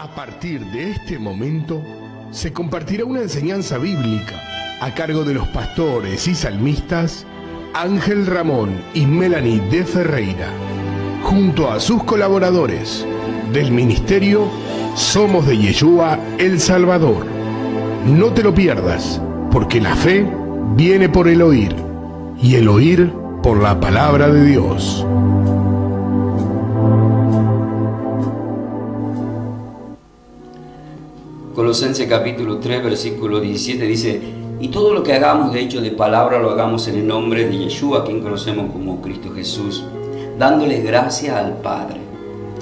A partir de este momento se compartirá una enseñanza bíblica a cargo de los pastores y salmistas Ángel Ramón y Melanie de Ferreira, junto a sus colaboradores del ministerio Somos de Yeshua El Salvador. No te lo pierdas, porque la fe viene por el oír, y el oír por la palabra de Dios. Colosenses capítulo 3, versículo 17 dice: y todo lo que hagamos de hecho de palabra lo hagamos en el nombre de Yeshua, a quien conocemos como Cristo Jesús, dándole gracias al Padre.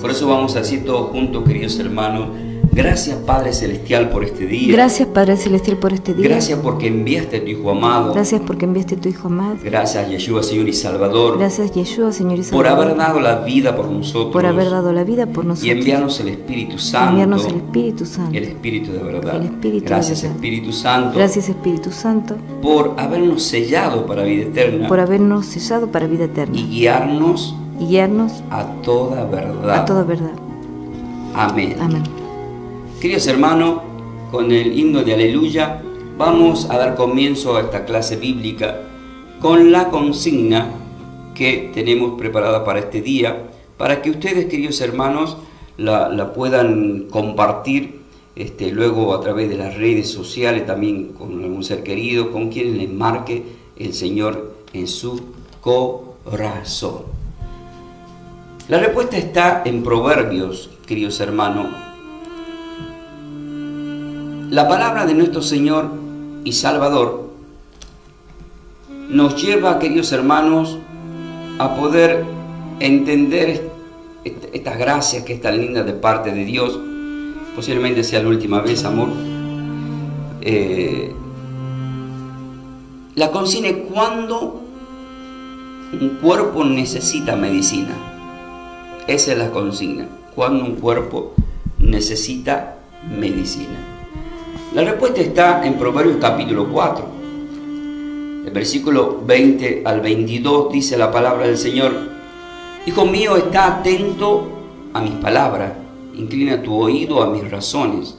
Por eso vamos a decir todos juntos, queridos hermanos: gracias Padre Celestial por este día. Gracias Padre Celestial por este día. Gracias porque enviaste a tu Hijo amado. Gracias porque enviaste a tu Hijo amado. Gracias Yeshua, Señor y Salvador. Gracias Yeshua, Señor y Salvador. Por haber dado la vida por nosotros. Por haber dado la vida por nosotros. Y enviarnos el Espíritu Santo. Enviarnos el Espíritu Santo. El Espíritu de verdad. El Espíritu Gracias de verdad. Espíritu Santo. Gracias Espíritu Santo. Por habernos sellado para vida eterna. Por habernos sellado para vida eterna. Y guiarnos a toda verdad. A toda verdad. Amén. Amén. Queridos hermanos, con el himno de Aleluya vamos a dar comienzo a esta clase bíblica con la consigna que tenemos preparada para este día, para que ustedes, queridos hermanos, la puedan compartir luego a través de las redes sociales, también con algún ser querido, con quien les marque el Señor en su corazón. La respuesta está en Proverbios, queridos hermanos. La palabra de nuestro Señor y Salvador nos lleva, queridos hermanos, a poder entender estas gracias que es tan lindas de parte de Dios. Posiblemente sea la última vez, amor. La consigna es cuando un cuerpo necesita medicina. Esa es la consigna. Cuando un cuerpo necesita medicina. La respuesta está en Proverbios capítulo 4. El versículo 20 al 22 dice la palabra del Señor: Hijo mío, está atento a mis palabras, inclina tu oído a mis razones.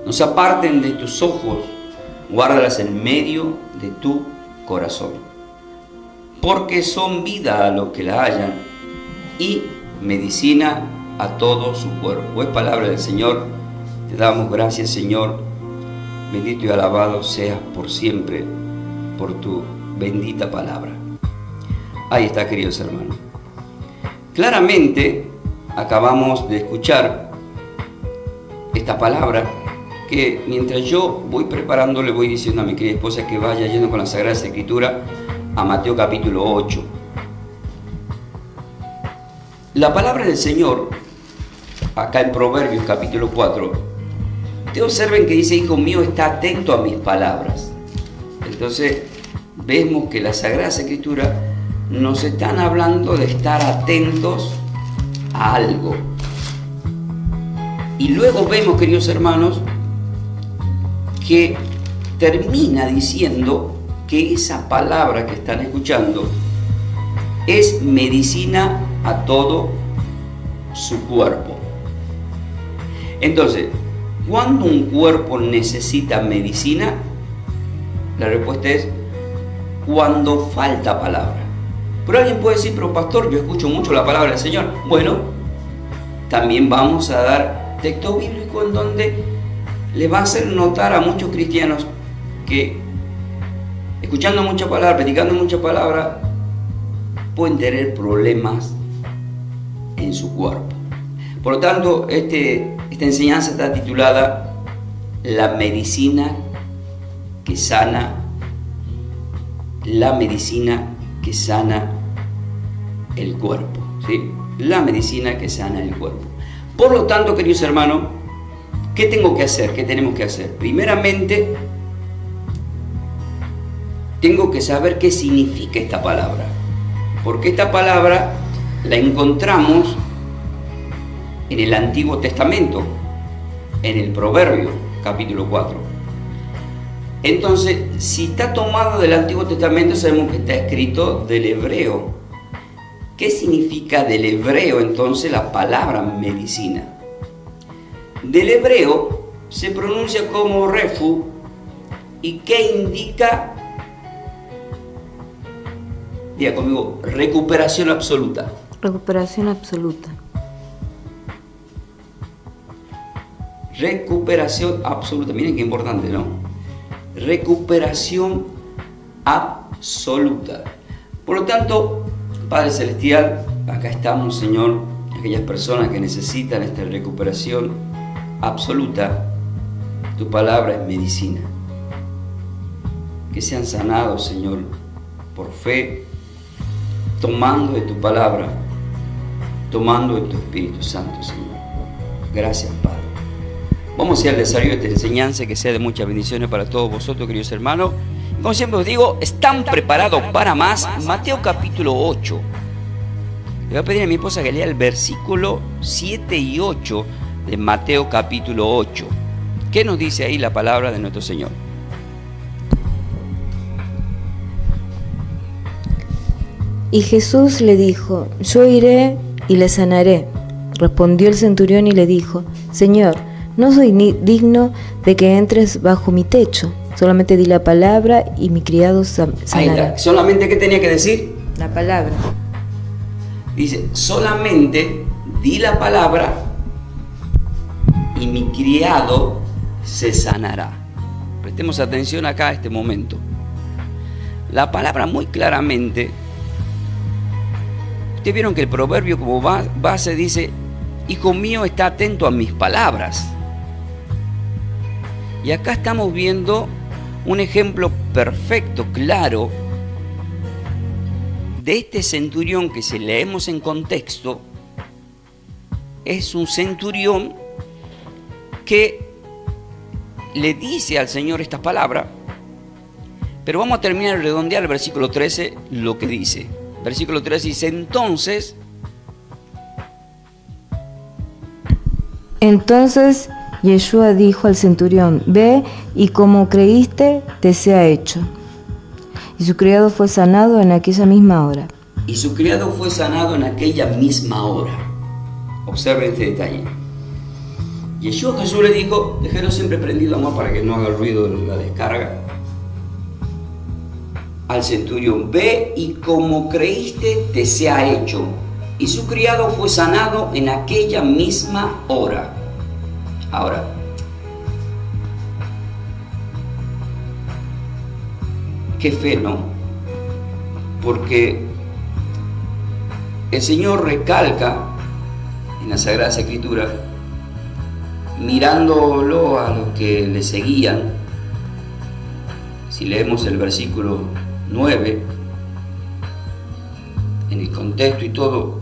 No se aparten de tus ojos, guárdalas en medio de tu corazón. Porque son vida a los que la hallan y medicina a todo su cuerpo. Es palabra del Señor. Te damos gracias, Señor. Bendito y alabado seas por siempre por tu bendita palabra. Ahí está, queridos hermanos. Claramente acabamos de escuchar esta palabra que mientras yo voy preparando le voy diciendo a mi querida esposa que vaya yendo con la Sagrada Escritura a Mateo capítulo 8. La palabra del Señor, acá en Proverbios capítulo 4, te observen que dice: Hijo mío, está atento a mis palabras. Entonces vemos que la Sagrada Escritura nos están hablando de estar atentos a algo. Y luego vemos, queridos hermanos, que termina diciendo que esa palabra que están escuchando es medicina a todo su cuerpo. Entonces, ¿cuándo un cuerpo necesita medicina? La respuesta es cuando falta palabra. Pero alguien puede decir: pero pastor, yo escucho mucho la palabra del Señor. Bueno, también vamos a dar texto bíblico en donde le va a hacer notar a muchos cristianos que escuchando mucha palabra, predicando mucha palabra, pueden tener problemas en su cuerpo. Por lo tanto, esta enseñanza está titulada La medicina que sana, la medicina que sana el cuerpo, ¿sí? La medicina que sana el cuerpo. Por lo tanto, queridos hermanos, ¿qué tengo que hacer? ¿Qué tenemos que hacer? Primeramente, tengo que saber qué significa esta palabra, porque esta palabra la encontramos en el Antiguo Testamento, en el Proverbio capítulo 4. Entonces, si está tomado del Antiguo Testamento, sabemos que está escrito del hebreo. ¿Qué significa del hebreo entonces la palabra medicina? del hebreo se pronuncia como refu y que indica, diga conmigo, recuperación absoluta. Recuperación absoluta. Recuperación absoluta. Miren qué importante, ¿no? Recuperación absoluta. Por lo tanto, Padre Celestial, acá estamos, Señor, aquellas personas que necesitan esta recuperación absoluta. Tu palabra es medicina. Que sean sanados, Señor, por fe, tomando de tu palabra, tomando de tu Espíritu Santo, Señor. Gracias, Padre. Vamos a ir al desarrollo de esta enseñanza, que sea de muchas bendiciones para todos vosotros, queridos hermanos. Como siempre os digo, ¿están preparados para más? Mateo capítulo 8. Le voy a pedir a mi esposa que lea el versículo 7 y 8 de Mateo capítulo 8. ¿Qué nos dice ahí la palabra de nuestro Señor? Y Jesús le dijo: yo iré y le sanaré. Respondió el centurión y le dijo: Señor, no soy digno de que entres bajo mi techo. Solamente di la palabra y mi criado sanará. ¿Solamente qué tenía que decir? La palabra. Dice, solamente di la palabra y mi criado se sanará. Prestemos atención acá a este momento. La palabra muy claramente, ustedes vieron que el proverbio como base dice: hijo mío, está atento a mis palabras. Y acá estamos viendo un ejemplo perfecto, claro, de este centurión que, si leemos en contexto, es un centurión que le dice al Señor estas palabras. Pero vamos a terminar de redondear el versículo 13, lo que dice. Versículo 13 dice: Entonces Yeshua dijo al centurión: ve, y como creíste, te sea hecho. Y su criado fue sanado en aquella misma hora. Y su criado fue sanado en aquella misma hora. Observen este detalle. Yeshua Jesús le dijo, déjelo siempre prendido, amor, para que no haga ruido la descarga, al centurión: ve, y como creíste, te sea hecho. Y su criado fue sanado en aquella misma hora. Ahora, qué fe, ¿no? Porque el Señor recalca en la Sagrada Escritura, mirándolo a los que le seguían. Si leemos el versículo 9, en el contexto y todo,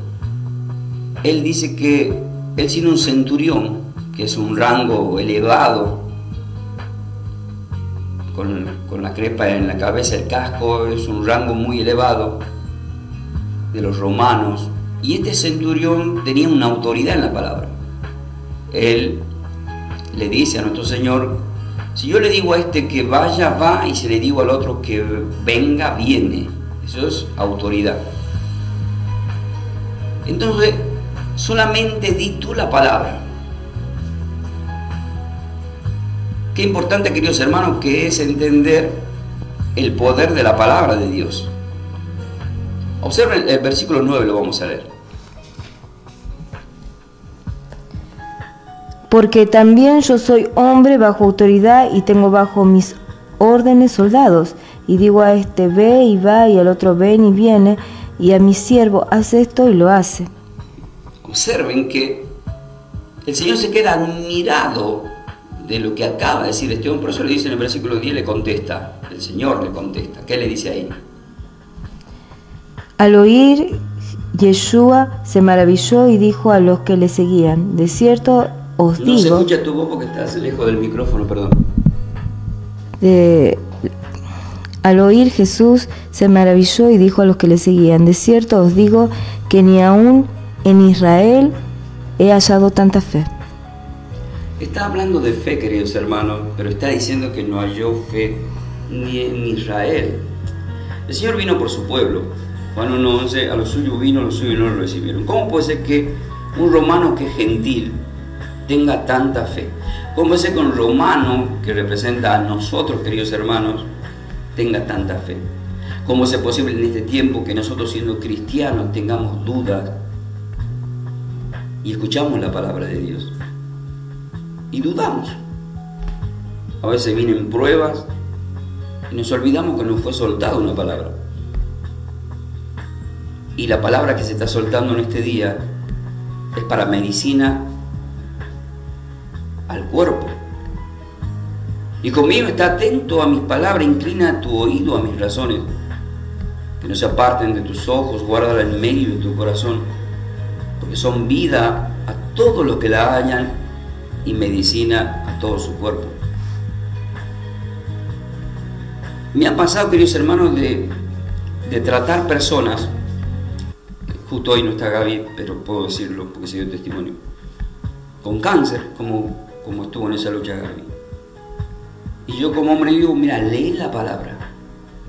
Él dice que Él, siendo un centurión, que es un rango elevado, con la crepa en la cabeza, el casco, es un rango muy elevado de los romanos, y este centurión tenía una autoridad en la palabra. Él le dice a nuestro Señor: si yo le digo a este que vaya, va, y si le digo al otro que venga, viene. Eso es autoridad. Entonces, solamente di tú la palabra. Qué importante, queridos hermanos, que es entender el poder de la palabra de Dios. Observen el versículo 9, lo vamos a leer. Porque también yo soy hombre bajo autoridad y tengo bajo mis órdenes soldados. Y digo a este: ve y va, y al otro: ven y viene, y a mi siervo: haz esto, y lo hace. Observen que el Señor se queda admirado de lo que acaba de decir este hombre. Por eso le dice en el versículo 10, le contesta, el Señor le contesta. ¿Qué le dice ahí? Al oír, Yeshua se maravilló y dijo a los que le seguían: de cierto os digo... No se escucha tu voz porque estás lejos del micrófono, perdón. Al oír, Jesús se maravilló y dijo a los que le seguían: de cierto os digo que ni aún en Israel he hallado tanta fe. Está hablando de fe, queridos hermanos, pero está diciendo que no halló fe ni en Israel. El Señor vino por su pueblo. Juan 1:11, a los suyos vino, los suyos no lo recibieron. ¿Cómo puede ser que un romano que es gentil tenga tanta fe. Como ese con Romano, que representa a nosotros, queridos hermanos, tenga tanta fe. ¿Cómo es posible en este tiempo que nosotros, siendo cristianos, tengamos dudas y escuchamos la palabra de Dios y dudamos? A veces vienen pruebas y nos olvidamos que nos fue soltada una palabra. Y la palabra que se está soltando en este día es para medicina al cuerpo. Y conmigo está atento a mis palabras, inclina tu oído a mis razones, que no se aparten de tus ojos, guárdala en medio de tu corazón, porque son vida a todos los que la hallan y medicina a todo su cuerpo. Me ha pasado, queridos hermanos, de tratar personas, justo hoy no está Gaby, pero puedo decirlo porque se dio testimonio, con cáncer, como estuvo en esa lucha Gaby. Y yo como hombre digo, mira, lee la palabra.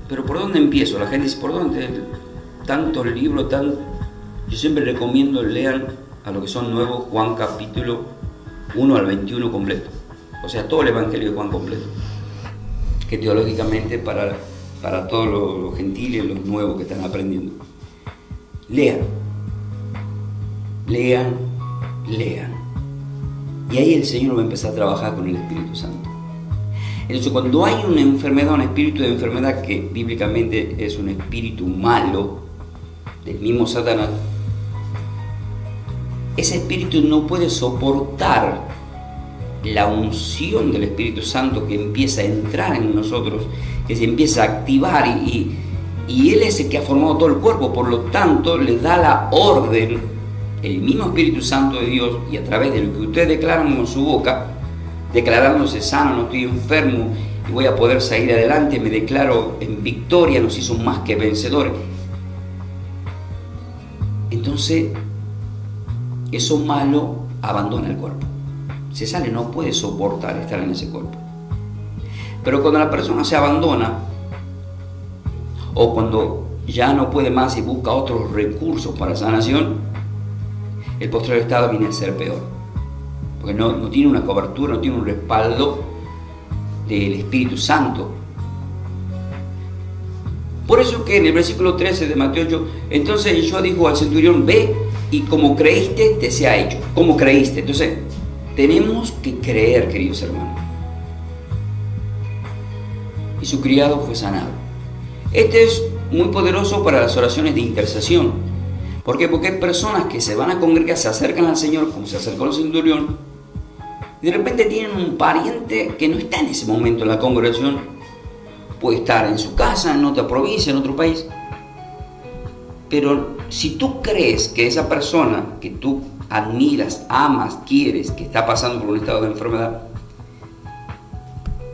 Pero ¿por dónde empiezo? La gente dice, ¿por dónde? Tantos libros, Yo siempre recomiendo lean a los que son nuevos Juan capítulo 1 al 21 completo. O sea, todo el Evangelio de Juan completo. Que teológicamente para todos los gentiles, los nuevos que están aprendiendo. Lean. Y ahí el Señor va a empezar a trabajar con el Espíritu Santo. Entonces, cuando hay una enfermedad, un espíritu de enfermedad que bíblicamente es un espíritu malo del mismo Satanás, ese espíritu no puede soportar la unción del Espíritu Santo que empieza a entrar en nosotros, que se empieza a activar y Él es el que ha formado todo el cuerpo, por lo tanto le da la orden, el mismo Espíritu Santo de Dios, y a través de lo que ustedes declaran con su boca, declarándose sano, no estoy enfermo y voy a poder salir adelante, me declaro en victoria, nos hizo más que vencedores. Entonces, eso malo abandona el cuerpo. Se sale, no puede soportar estar en ese cuerpo. Pero cuando la persona se abandona, o cuando ya no puede más y busca otros recursos para sanación, el posterior estado viene a ser peor. Porque no tiene una cobertura, no tiene un respaldo del Espíritu Santo. Por eso que en el versículo 13 de Mateo 8, entonces Yeshua dijo al centurión, ve y como creíste te sea hecho. Como creíste. Entonces, tenemos que creer, queridos hermanos. Y su criado fue sanado. Este es muy poderoso para las oraciones de intercesión. ¿Por qué? Porque hay personas que se van a congregar, se acercan al Señor, como se acercó el centurión, y de repente tienen un pariente que no está en ese momento en la congregación, puede estar en su casa, en otra provincia, en otro país. Pero si tú crees que esa persona que tú admiras, amas, quieres, que está pasando por un estado de enfermedad,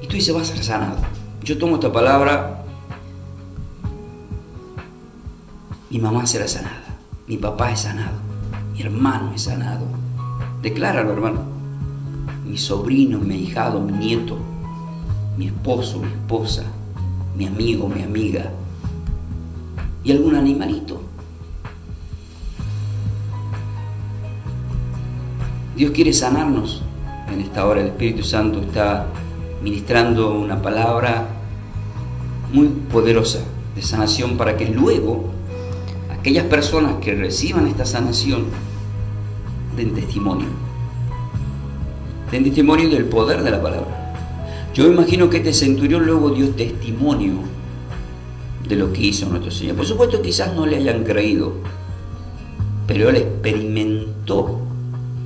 y tú dices, va a ser sanado. Yo tomo esta palabra, mi mamá será sanada, mi papá es sanado, mi hermano es sanado. Decláralo, hermano. Mi sobrino, mi ahijado, mi nieto, mi esposo, mi esposa, mi amigo, mi amiga y algún animalito. Dios quiere sanarnos en esta hora. El Espíritu Santo está ministrando una palabra muy poderosa de sanación para que luego aquellas personas que reciban esta sanación den testimonio. Den testimonio del poder de la palabra. Yo imagino que este centurión luego dio testimonio de lo que hizo nuestro Señor. Por supuesto, quizás no le hayan creído, pero él experimentó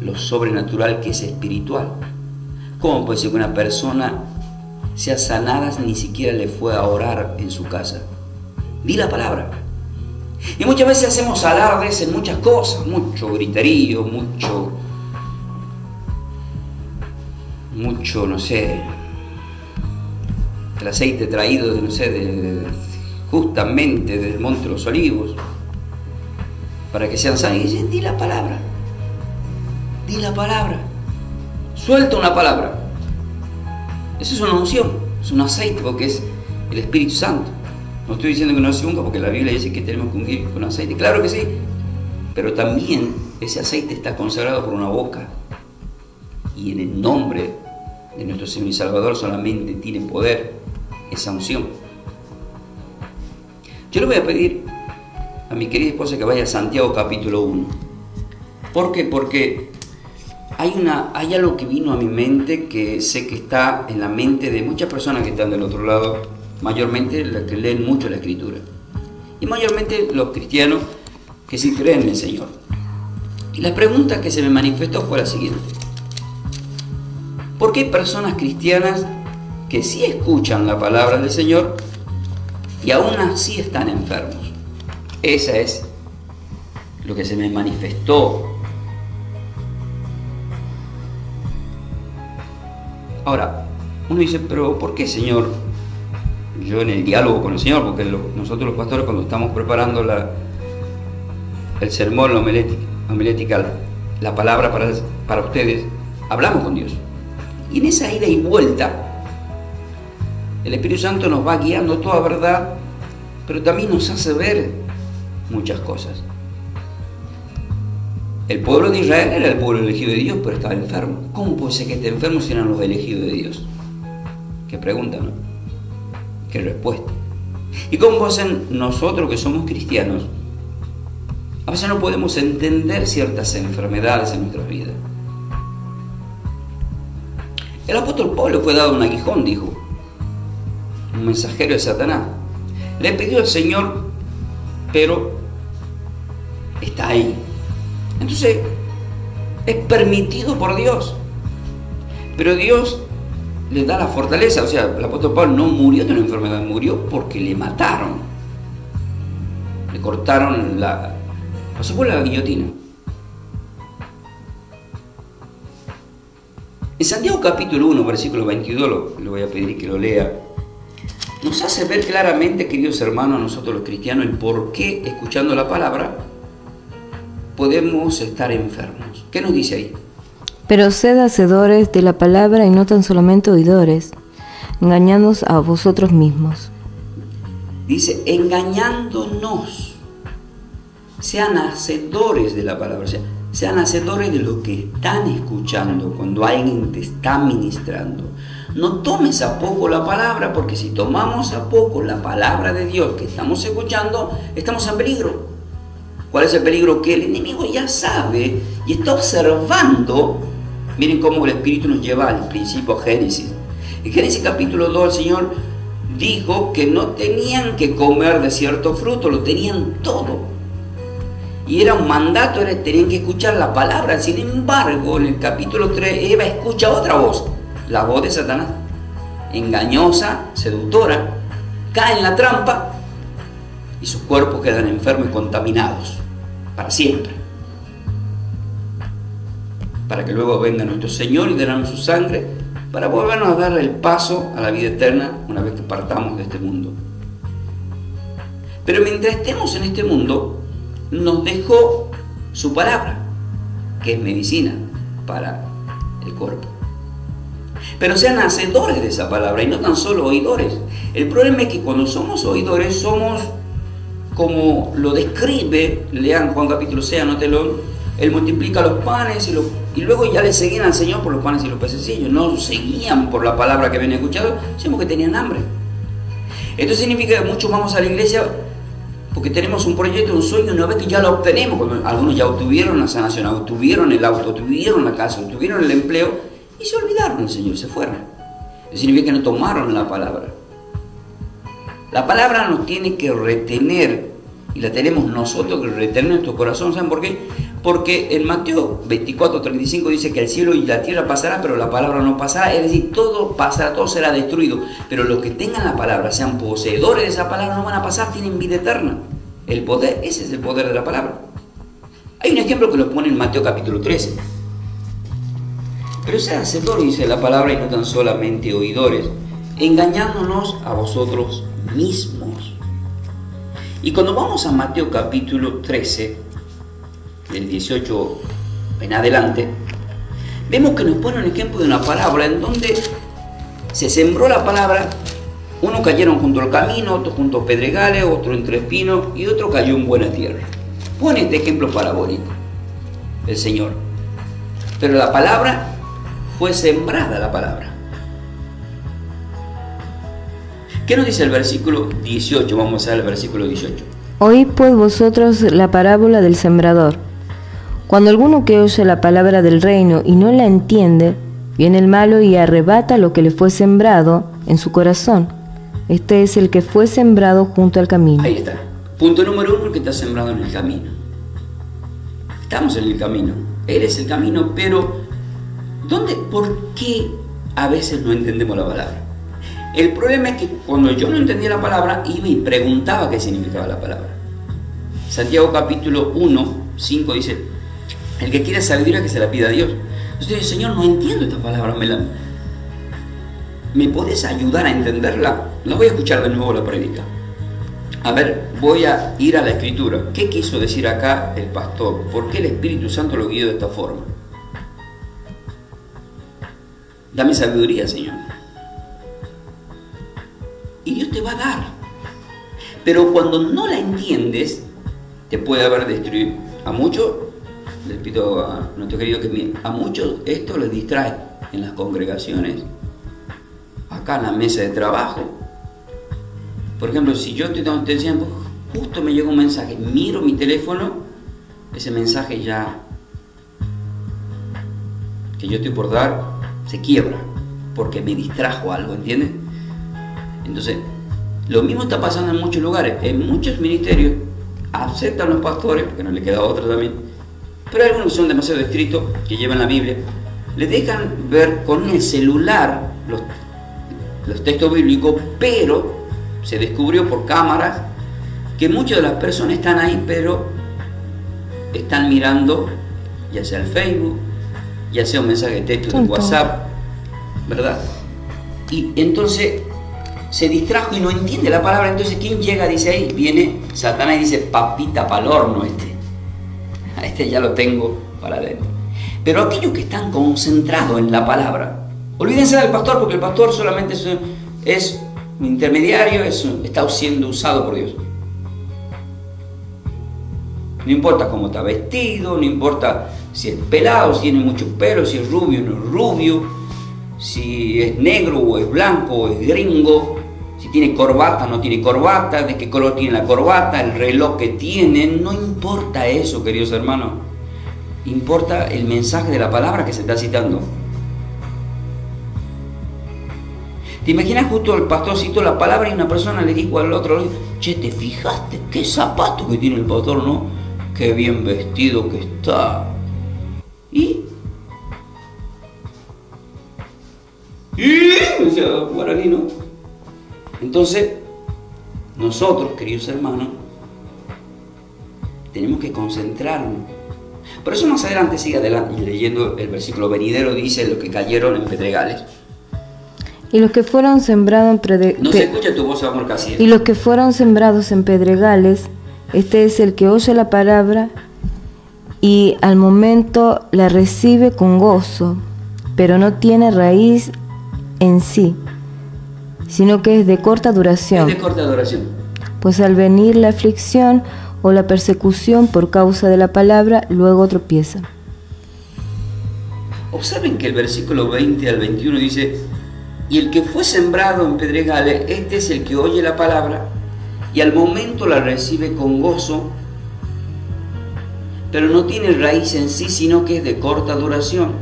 lo sobrenatural que es espiritual. ¿Cómo puede ser que una persona sea sanada ni siquiera le fue a orar en su casa? Di la palabra. Y muchas veces hacemos alardes en muchas cosas, mucho griterío, mucho, no sé, el aceite traído de, no sé, justamente del Monte de los Olivos, para que sean sanos. Y dicen, di la palabra, suelta una palabra. Eso es una unción, es un aceite, porque es el Espíritu Santo. No estoy diciendo que no se unga, porque la Biblia dice que tenemos que ungir con aceite, claro que sí, pero también ese aceite está consagrado por una boca. y en el nombre de nuestro Señor y Salvador solamente tiene poder esa unción. Yo le voy a pedir a mi querida esposa que vaya a Santiago capítulo 1. ¿Por qué? Porque hay algo que vino a mi mente que sé que está en la mente de muchas personas que están del otro lado, mayormente las que leen mucho la Escritura, y mayormente los cristianos que sí creen en el Señor. Y la pregunta que se me manifestó fue la siguiente: ¿por qué hay personas cristianas que sí escuchan la palabra del Señor y aún así están enfermos? Esa es lo que se me manifestó. Ahora, uno dice, pero ¿por qué, Señor? Yo en el diálogo con el Señor, porque nosotros los pastores cuando estamos preparando el sermón, la homilética, la palabra para ustedes, hablamos con Dios. Y en esa ida y vuelta, el Espíritu Santo nos va guiando toda verdad, pero también nos hace ver muchas cosas. El pueblo de Israel era el pueblo elegido de Dios, pero estaba enfermo. ¿Cómo puede ser que esté enfermo si eran los elegidos de Dios? Qué pregunta, ¿no? Qué respuesta. ¿Y cómo hacen nosotros que somos cristianos? A veces no podemos entender ciertas enfermedades en nuestras vidas. El apóstol Pablo fue dado un aguijón, dijo, un mensajero de Satanás. Le pidió al Señor, pero está ahí. Entonces, es permitido por Dios, pero Dios le da la fortaleza. O sea, el apóstol Pablo no murió de una enfermedad, murió porque le mataron, le cortaron pasó por la guillotina. En Santiago capítulo 1, versículo 22, le voy a pedir que lo lea, nos hace ver claramente, queridos hermanos, a nosotros los cristianos, el por qué, escuchando la palabra, podemos estar enfermos. ¿Qué nos dice ahí? Pero sed hacedores de la palabra y no tan solamente oidores, engañándoos a vosotros mismos. Dice, engañándonos. Sean hacedores de la palabra, o sea, sean hacedores de lo que están escuchando cuando alguien te está ministrando. No tomes a poco la palabra, porque si tomamos a poco la palabra de Dios que estamos escuchando, estamos en peligro. ¿Cuál es el peligro? Que el enemigo ya sabe y está observando. Miren cómo el Espíritu nos lleva al principio, a Génesis. En Génesis capítulo 2 el Señor dijo que no tenían que comer de cierto fruto, lo tenían todo. Y era un mandato, tenían que escuchar la palabra. Sin embargo, en el capítulo 3 Eva escucha otra voz, la voz de Satanás, engañosa, seductora, cae en la trampa y sus cuerpos quedan enfermos y contaminados para siempre, para que luego venga nuestro Señor y derrame su sangre para volvernos a dar el paso a la vida eterna una vez que partamos de este mundo. Pero mientras estemos en este mundo, nos dejó su palabra, que es medicina para el cuerpo. Pero sean hacedores de esa palabra y no tan solo oidores. El problema es que cuando somos oidores somos como lo describe, lean Juan capítulo 6, anótelo, Él multiplica los panes y luego ya le seguían al Señor por los panes y los pececillos. No seguían por la palabra que habían escuchado, sino que tenían hambre. Esto significa que muchos vamos a la iglesia porque tenemos un proyecto, un sueño, una vez que ya lo obtenemos. Algunos ya obtuvieron la sanación, obtuvieron el auto, obtuvieron la casa, obtuvieron el empleo y se olvidaron del Señor, se fueron. Eso significa que no tomaron la palabra. La palabra nos tiene que retener, y la tenemos nosotros que retener en nuestro corazón. ¿Saben por qué? Porque en Mateo 24:35 dice que el cielo y la tierra pasará, pero la palabra no pasará. Es decir, todo pasará, todo será destruido. Pero los que tengan la palabra, sean poseedores de esa palabra, no van a pasar, tienen vida eterna. El poder, ese es el poder de la palabra. Hay un ejemplo que lo pone en Mateo capítulo 13. Pero sean hacedores, dice la palabra, y no tan solamente oidores, engañándonos a vosotros mismos. Y cuando vamos a Mateo capítulo 13, del 18 en adelante, vemos que nos pone un ejemplo de una parábola en donde se sembró la palabra. Unos cayeron junto al camino, otros junto a pedregales, otro entre espinos y otro cayó en buena tierra. Pone este ejemplo parabólico el Señor. Pero la palabra fue sembrada la palabra. ¿Qué nos dice el versículo 18? Vamos a ver el versículo 18. Oíd pues vosotros la parábola del sembrador. Cuando alguno que oye la palabra del reino y no la entiende, viene el malo y arrebata lo que le fue sembrado en su corazón. Este es el que fue sembrado junto al camino. Ahí está. Punto número 1, el que está sembrado en el camino. Estamos en el camino. Él es el camino, pero ¿por qué a veces no entendemos la palabra? El problema es que cuando yo no entendía la palabra, iba y preguntaba qué significaba la palabra. Santiago capítulo 1, 5 dice, el que quiere sabiduría que se la pida a Dios. Entonces dice, Señor, no entiendo esta palabra, ¿me podés ayudar a entenderla? La voy a escuchar de nuevo la prédica. A ver, voy a ir a la Escritura. ¿Qué quiso decir acá el pastor? ¿Por qué el Espíritu Santo lo guió de esta forma? Dame sabiduría, Señor. Y Dios te va a dar. Pero cuando no la entiendes, te puede haber destruido. A muchos, les pido a nuestro querido que a muchos esto les distrae en las congregaciones, acá en la mesa de trabajo. Por ejemplo, si yo te enseñando, justo me llega un mensaje, miro mi teléfono, ese mensaje ya que yo estoy por dar se quiebra porque me distrajo algo, ¿entiendes? Entonces, lo mismo está pasando en muchos lugares. En muchos ministerios aceptan los pastores, porque no le queda otra también, pero hay algunos que son demasiado estrictos, que llevan la Biblia, les dejan ver con el celular los textos bíblicos, pero se descubrió por cámaras que muchas de las personas están ahí, pero están mirando ya sea el Facebook, ya sea un mensaje de texto de WhatsApp, ¿verdad? Y entonces se distrajo y no entiende la palabra. Entonces, ¿quién llega? Dice ahí, viene Satanás y dice, papita pa'l horno a este ya lo tengo para adentro. Pero aquellos que están concentrados en la palabra, olvídense del pastor, porque el pastor solamente es un intermediario, está siendo usado por Dios. No importa cómo está vestido, no importa si es pelado, si tiene mucho pelo, si es rubio o no es rubio, si es negro o es blanco o es gringo, si tiene corbata o no tiene corbata, de qué color tiene la corbata, el reloj que tiene. No importa eso, queridos hermanos. Importa el mensaje de la palabra que se está citando. ¿Te imaginas? Justo el pastor citó la palabra y una persona le dijo al otro, che, ¿te fijaste qué zapato que tiene el pastor, no? Qué bien vestido que está. ¿Y? O sea, guaraní, ¿no? Entonces, nosotros, queridos hermanos, tenemos que concentrarnos. Por eso más adelante, sigue adelante, leyendo el versículo venidero, dice los que cayeron en pedregales. Y los que fueron sembrados en pedregales. No se escucha tu voz, amor, casi. Y los que fueron sembrados en pedregales, este es el que oye la palabra y al momento la recibe con gozo, pero no tiene raíz en sí, sino que es de corta duración. Es de corta duración. Pues al venir la aflicción o la persecución por causa de la palabra, luego tropieza. Observen que el versículo 20 al 21 dice, y el que fue sembrado en pedregales, este es el que oye la palabra y al momento la recibe con gozo, pero no tiene raíz en sí, sino que es de corta duración.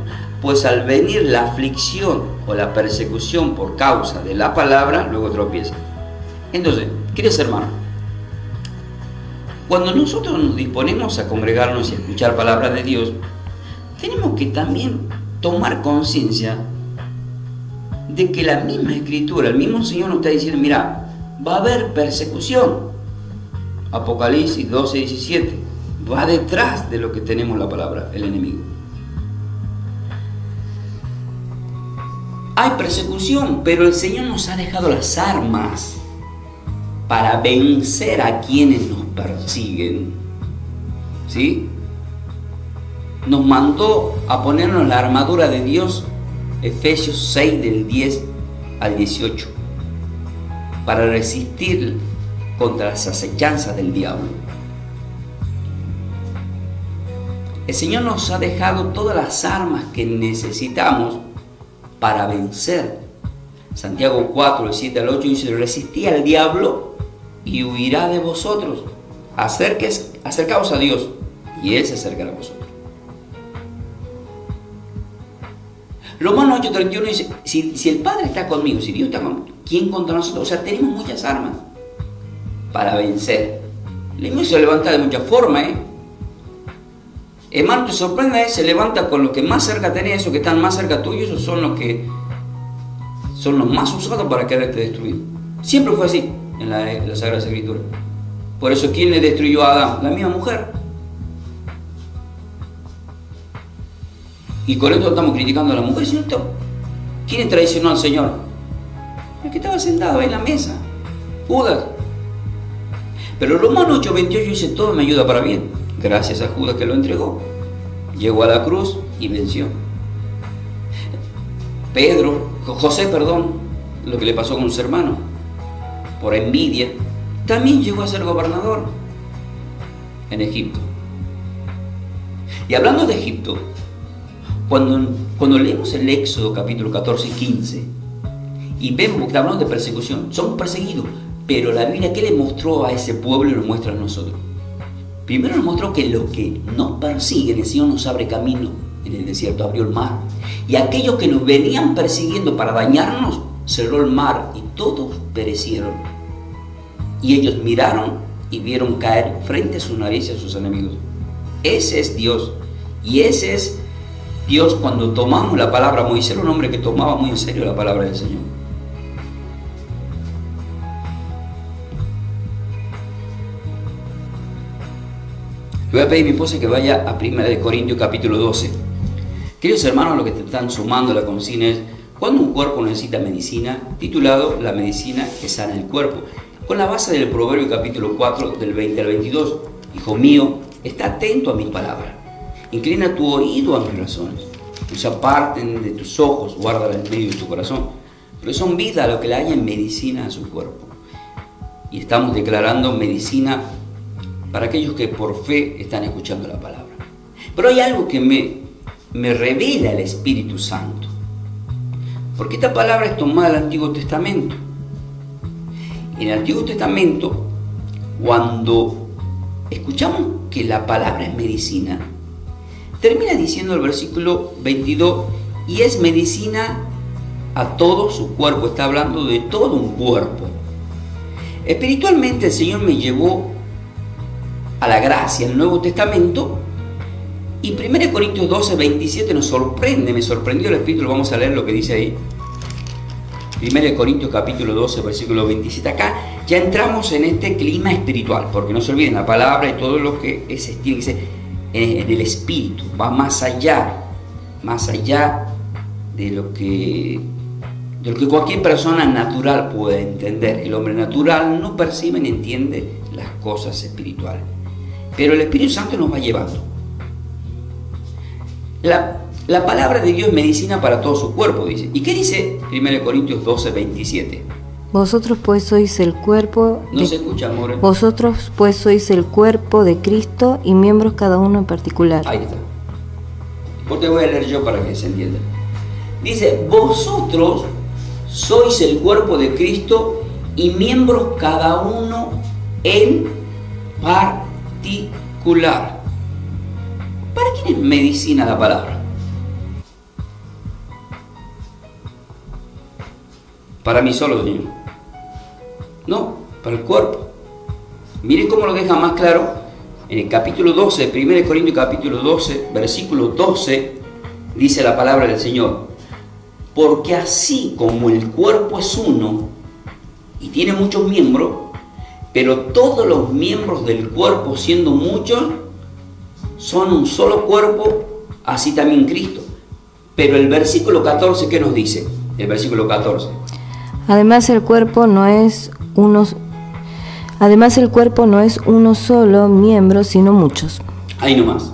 Pues al venir la aflicción o la persecución por causa de la palabra, luego tropieza. Entonces, queridos hermanos, cuando nosotros nos disponemos a congregarnos y a escuchar palabra de Dios, tenemos que también tomar conciencia de que la misma Escritura, el mismo Señor nos está diciendo, mira, va a haber persecución. Apocalipsis 12, 17, va detrás de lo que tenemos la palabra, el enemigo. Hay persecución, pero el Señor nos ha dejado las armas para vencer a quienes nos persiguen. ¿Sí? Nos mandó a ponernos la armadura de Dios, Efesios 6 del 10 al 18, para resistir contra las acechanzas del diablo. El Señor nos ha dejado todas las armas que necesitamos para vencer. Santiago 4, del 7 al 8 dice: resistí al diablo y huirá de vosotros. Acercaos a Dios y Él se acercará a vosotros. Romanos 8:31 dice: si el Padre está conmigo, si Dios está conmigo, ¿quién contra nosotros? O sea, tenemos muchas armas para vencer. El enemigo se levanta de muchas formas, Hermano, te sorprende, se levanta con los que más cerca tenés, esos que están más cerca tuyo, esos son los que son los más usados para quererte destruir. Siempre fue así en la Sagrada Escritura. Por eso, ¿quién le destruyó a Adán? La misma mujer. Y con esto estamos criticando a la mujer, sino ¿quién traicionó al Señor? El que estaba sentado ahí en la mesa, Judas. Pero Romanos 8:28 dice: todo me ayuda para bien, gracias a Judas que lo entregó. Llegó a la cruz y venció. José, lo que le pasó con su hermano, por envidia, también llegó a ser gobernador en Egipto. Y hablando de Egipto, cuando leemos el Éxodo capítulo 14 y 15 y vemos que está hablando de persecución, somos perseguidos, pero la Biblia, ¿qué le mostró a ese pueblo y nos muestra a nosotros? Primero nos mostró que los que nos persiguen, el Señor nos abre camino en el desierto, abrió el mar, y aquellos que nos venían persiguiendo para dañarnos, cerró el mar y todos perecieron. Y ellos miraron y vieron caer frente a su nariz a sus enemigos. Ese es Dios, y ese es Dios cuando tomamos la palabra. Moisés era un hombre que tomaba muy en serio la palabra del Señor. Le voy a pedir a mi esposa que vaya a 1 Corintios capítulo 12. Queridos hermanos, lo que te están sumando la consigna es: ¿cuándo un cuerpo necesita medicina? Titulado La medicina que sana el cuerpo, con la base del Proverbio capítulo 4 del 20 al 22. Hijo mío, está atento a mis palabras, inclina tu oído a mis razones, no se aparten de tus ojos, guárdalas en medio de tu corazón, porque son vida a lo que le haya en medicina a su cuerpo. Y estamos declarando medicina para aquellos que por fe están escuchando la palabra. Pero hay algo que me revela el Espíritu Santo, porque esta palabra es tomada del Antiguo Testamento. En el Antiguo Testamento, cuando escuchamos que la palabra es medicina, termina diciendo el versículo 22: y es medicina a todo su cuerpo. Está hablando de todo un cuerpo. Espiritualmente el Señor me llevó a la gracia, el Nuevo Testamento, y 1 Corintios 12, 27 me sorprendió el Espíritu. Vamos a leer lo que dice ahí. 1 Corintios capítulo 12, versículo 27. Acá ya entramos en este clima espiritual, porque no se olviden, la palabra y todo lo que es tiene que ser en el Espíritu, va más allá de lo que cualquier persona natural puede entender. El hombre natural no percibe ni entiende las cosas espirituales, pero el Espíritu Santo nos va llevando. La palabra de Dios es medicina para todo su cuerpo, dice. ¿Y qué dice 1 Corintios 12, 27? Vosotros pues sois el cuerpo se escucha, amor. Vosotros pues sois el cuerpo de Cristo y miembros cada uno en particular. Ahí está. Porque voy a leer yo para que se entienda. Dice: vosotros sois el cuerpo de Cristo y miembros cada uno en particular. ¿Para quién es medicina la palabra? Para mí solo, Señor. No, para el cuerpo. Miren cómo lo deja más claro en el capítulo 12, 1 Corintios capítulo 12, versículo 12, dice la palabra del Señor: porque así como el cuerpo es uno y tiene muchos miembros, pero todos los miembros del cuerpo, siendo muchos, son un solo cuerpo, así también Cristo. Pero el versículo 14, ¿qué nos dice? El versículo 14. Además el cuerpo no es uno solo miembro, sino muchos. Ahí nomás.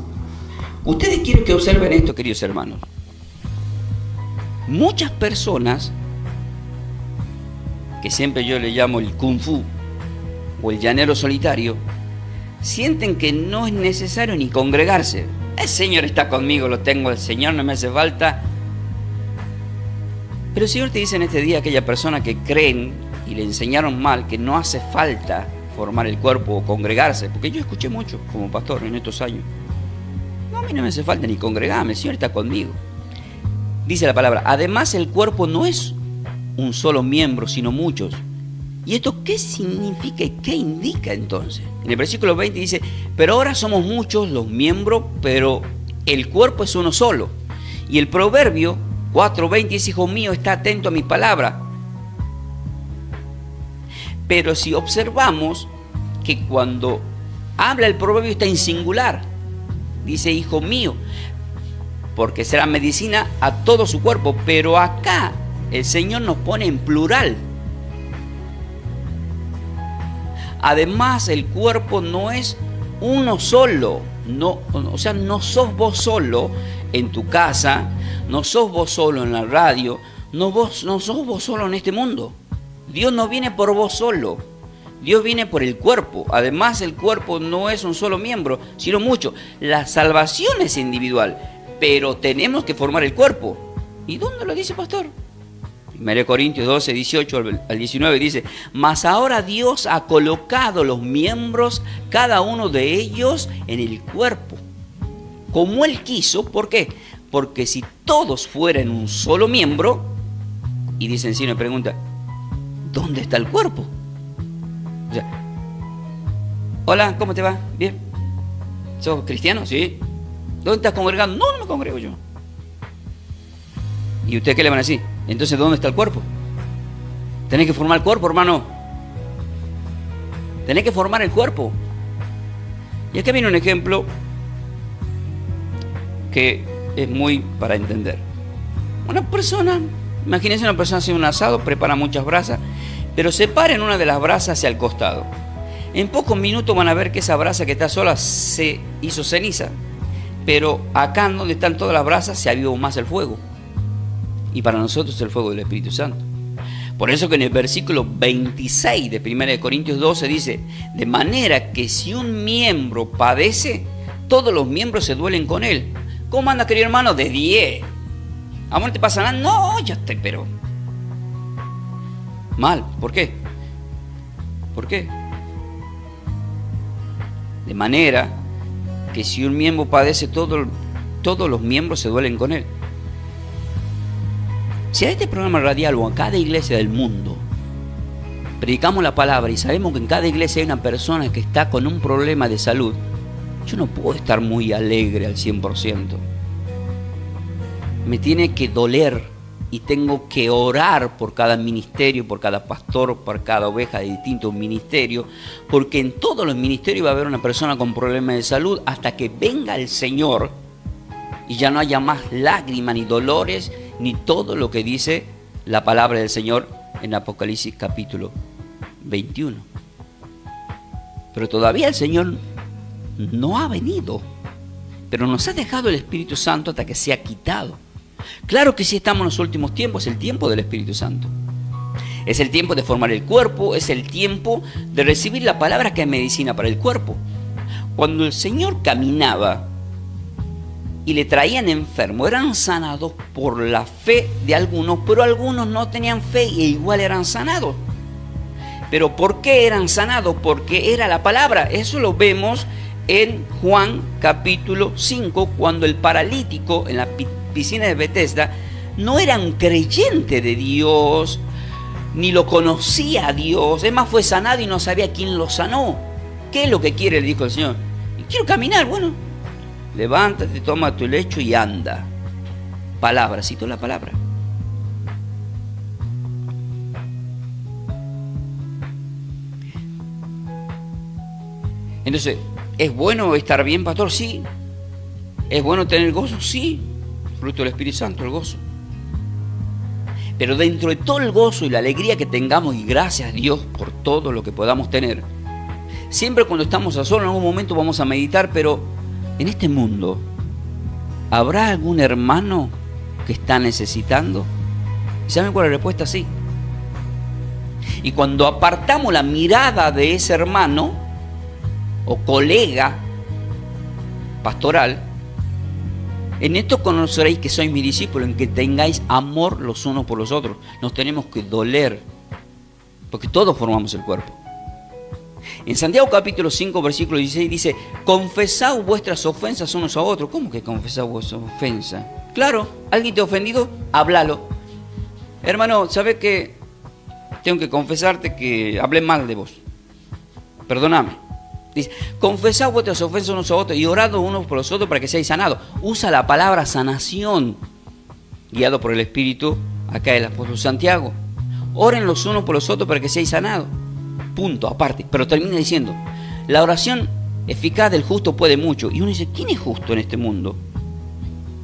Ustedes quieren que observen esto, queridos hermanos. Muchas personas, que siempre yo le llamo el kung fu o el llanero solitario, sienten que no es necesario ni congregarse. El Señor está conmigo, lo tengo, el Señor no me hace falta. Pero el Señor te dice en este día a aquella persona que creen y le enseñaron mal que no hace falta formar el cuerpo o congregarse, porque yo escuché mucho como pastor en estos años. No, a mí no me hace falta ni congregarme, el Señor está conmigo. Dice la palabra, además el cuerpo no es un solo miembro, sino muchos. ¿Y esto qué significa y qué indica entonces? En el versículo 20 dice, pero ahora somos muchos los miembros, pero el cuerpo es uno solo. Y el proverbio 4:20 dice, hijo mío, está atento a mi palabra. Pero si observamos que cuando habla el proverbio está en singular, dice hijo mío, porque será medicina a todo su cuerpo, pero acá el Señor nos pone en plural. Además, el cuerpo no es uno solo, no sos vos solo en tu casa, no sos vos solo en la radio, no sos vos solo en este mundo. Dios no viene por vos solo, Dios viene por el cuerpo. Además, el cuerpo no es un solo miembro, sino muchos. La salvación es individual, pero tenemos que formar el cuerpo. ¿Y dónde lo dice, pastor? 1 Corintios 12, 18 al 19 dice, mas ahora Dios ha colocado los miembros, cada uno de ellos, en el cuerpo, como Él quiso. ¿Por qué? Porque si todos fueran un solo miembro, y dice en sí una pregunta, ¿dónde está el cuerpo? O sea, hola, ¿cómo te va? ¿Bien? ¿Sos cristiano? Sí. ¿Dónde estás congregando? No, no me congrego yo. ¿Y ustedes qué le van a decir? Entonces, ¿dónde está el cuerpo? Tenés que formar el cuerpo, hermano. Tenés que formar el cuerpo. Y aquí viene un ejemplo que es muy para entender. Una persona, imagínense una persona haciendo un asado, prepara muchas brasas, pero separen una de las brasas hacia el costado. En pocos minutos van a ver que esa brasa que está sola se hizo ceniza, pero acá donde están todas las brasas se avivó más el fuego. Y para nosotros es el fuego del Espíritu Santo. Por eso que en el versículo 26 de 1 Corintios 12 dice, de manera que si un miembro padece, todos los miembros se duelen con él. ¿Cómo anda, querido hermano? De 10. ¿A vos no te pasa nada? No, ya estoy, pero mal. ¿Por qué? ¿Por qué? De manera que si un miembro padece, todos los miembros se duelen con él. Si a este programa radial o a cada iglesia del mundo predicamos la palabra y sabemos que en cada iglesia hay una persona que está con un problema de salud, yo no puedo estar muy alegre al 100%. Me tiene que doler y tengo que orar por cada ministerio, por cada pastor, por cada oveja de distintos ministerios, porque en todos los ministerios va a haber una persona con problemas de salud hasta que venga el Señor y ya no haya más lágrimas ni dolores ni todo lo que dice la palabra del Señor en Apocalipsis capítulo 21. Pero todavía el Señor no ha venido, pero nos ha dejado el Espíritu Santo hasta que sea quitado. Claro que sí, estamos en los últimos tiempos, es el tiempo del Espíritu Santo. Es el tiempo de formar el cuerpo, es el tiempo de recibir la palabra que es medicina para el cuerpo. Cuando el Señor caminaba y le traían enfermos, eran sanados por la fe de algunos, pero algunos no tenían fe e igual eran sanados. ¿Pero por qué eran sanados? Porque era la palabra. Eso lo vemos en Juan capítulo 5, cuando el paralítico en la piscina de Bethesda no era un creyente de Dios, ni lo conocía a Dios. Es más, fue sanado y no sabía quién lo sanó. ¿Qué es lo que quiere? Le dijo el Señor. Quiero caminar. Bueno, levántate, toma tu lecho y anda. Palabra, citó la palabra. Entonces, ¿es bueno estar bien, pastor? Sí. ¿Es bueno tener gozo? Sí. Fruto del Espíritu Santo, el gozo. Pero dentro de todo el gozo y la alegría que tengamos, y gracias a Dios por todo lo que podamos tener, siempre cuando estamos a solas en algún momento vamos a meditar, pero en este mundo, ¿habrá algún hermano que está necesitando? ¿Y saben cuál es la respuesta? Sí. Y cuando apartamos la mirada de ese hermano o colega pastoral, En esto conoceréis que sois mis discípulos, en que tengáis amor los unos por los otros. Nos tenemos que doler, porque todos formamos el cuerpo. En Santiago capítulo 5, versículo 16 dice, confesad vuestras ofensas unos a otros. ¿Cómo que confesad vuestras ofensas? Claro, alguien te ha ofendido, háblalo. Hermano, ¿sabes qué? Tengo que confesarte que hablé mal de vos. Perdóname. Dice, confesad vuestras ofensas unos a otros y orad unos por los otros para que seáis sanados. Usa la palabra sanación, guiado por el Espíritu, acá el apóstol Santiago. Oren los unos por los otros para que seáis sanados. Punto, aparte. Pero termina diciendo, la oración eficaz del justo puede mucho. Y uno dice, ¿quién es justo en este mundo?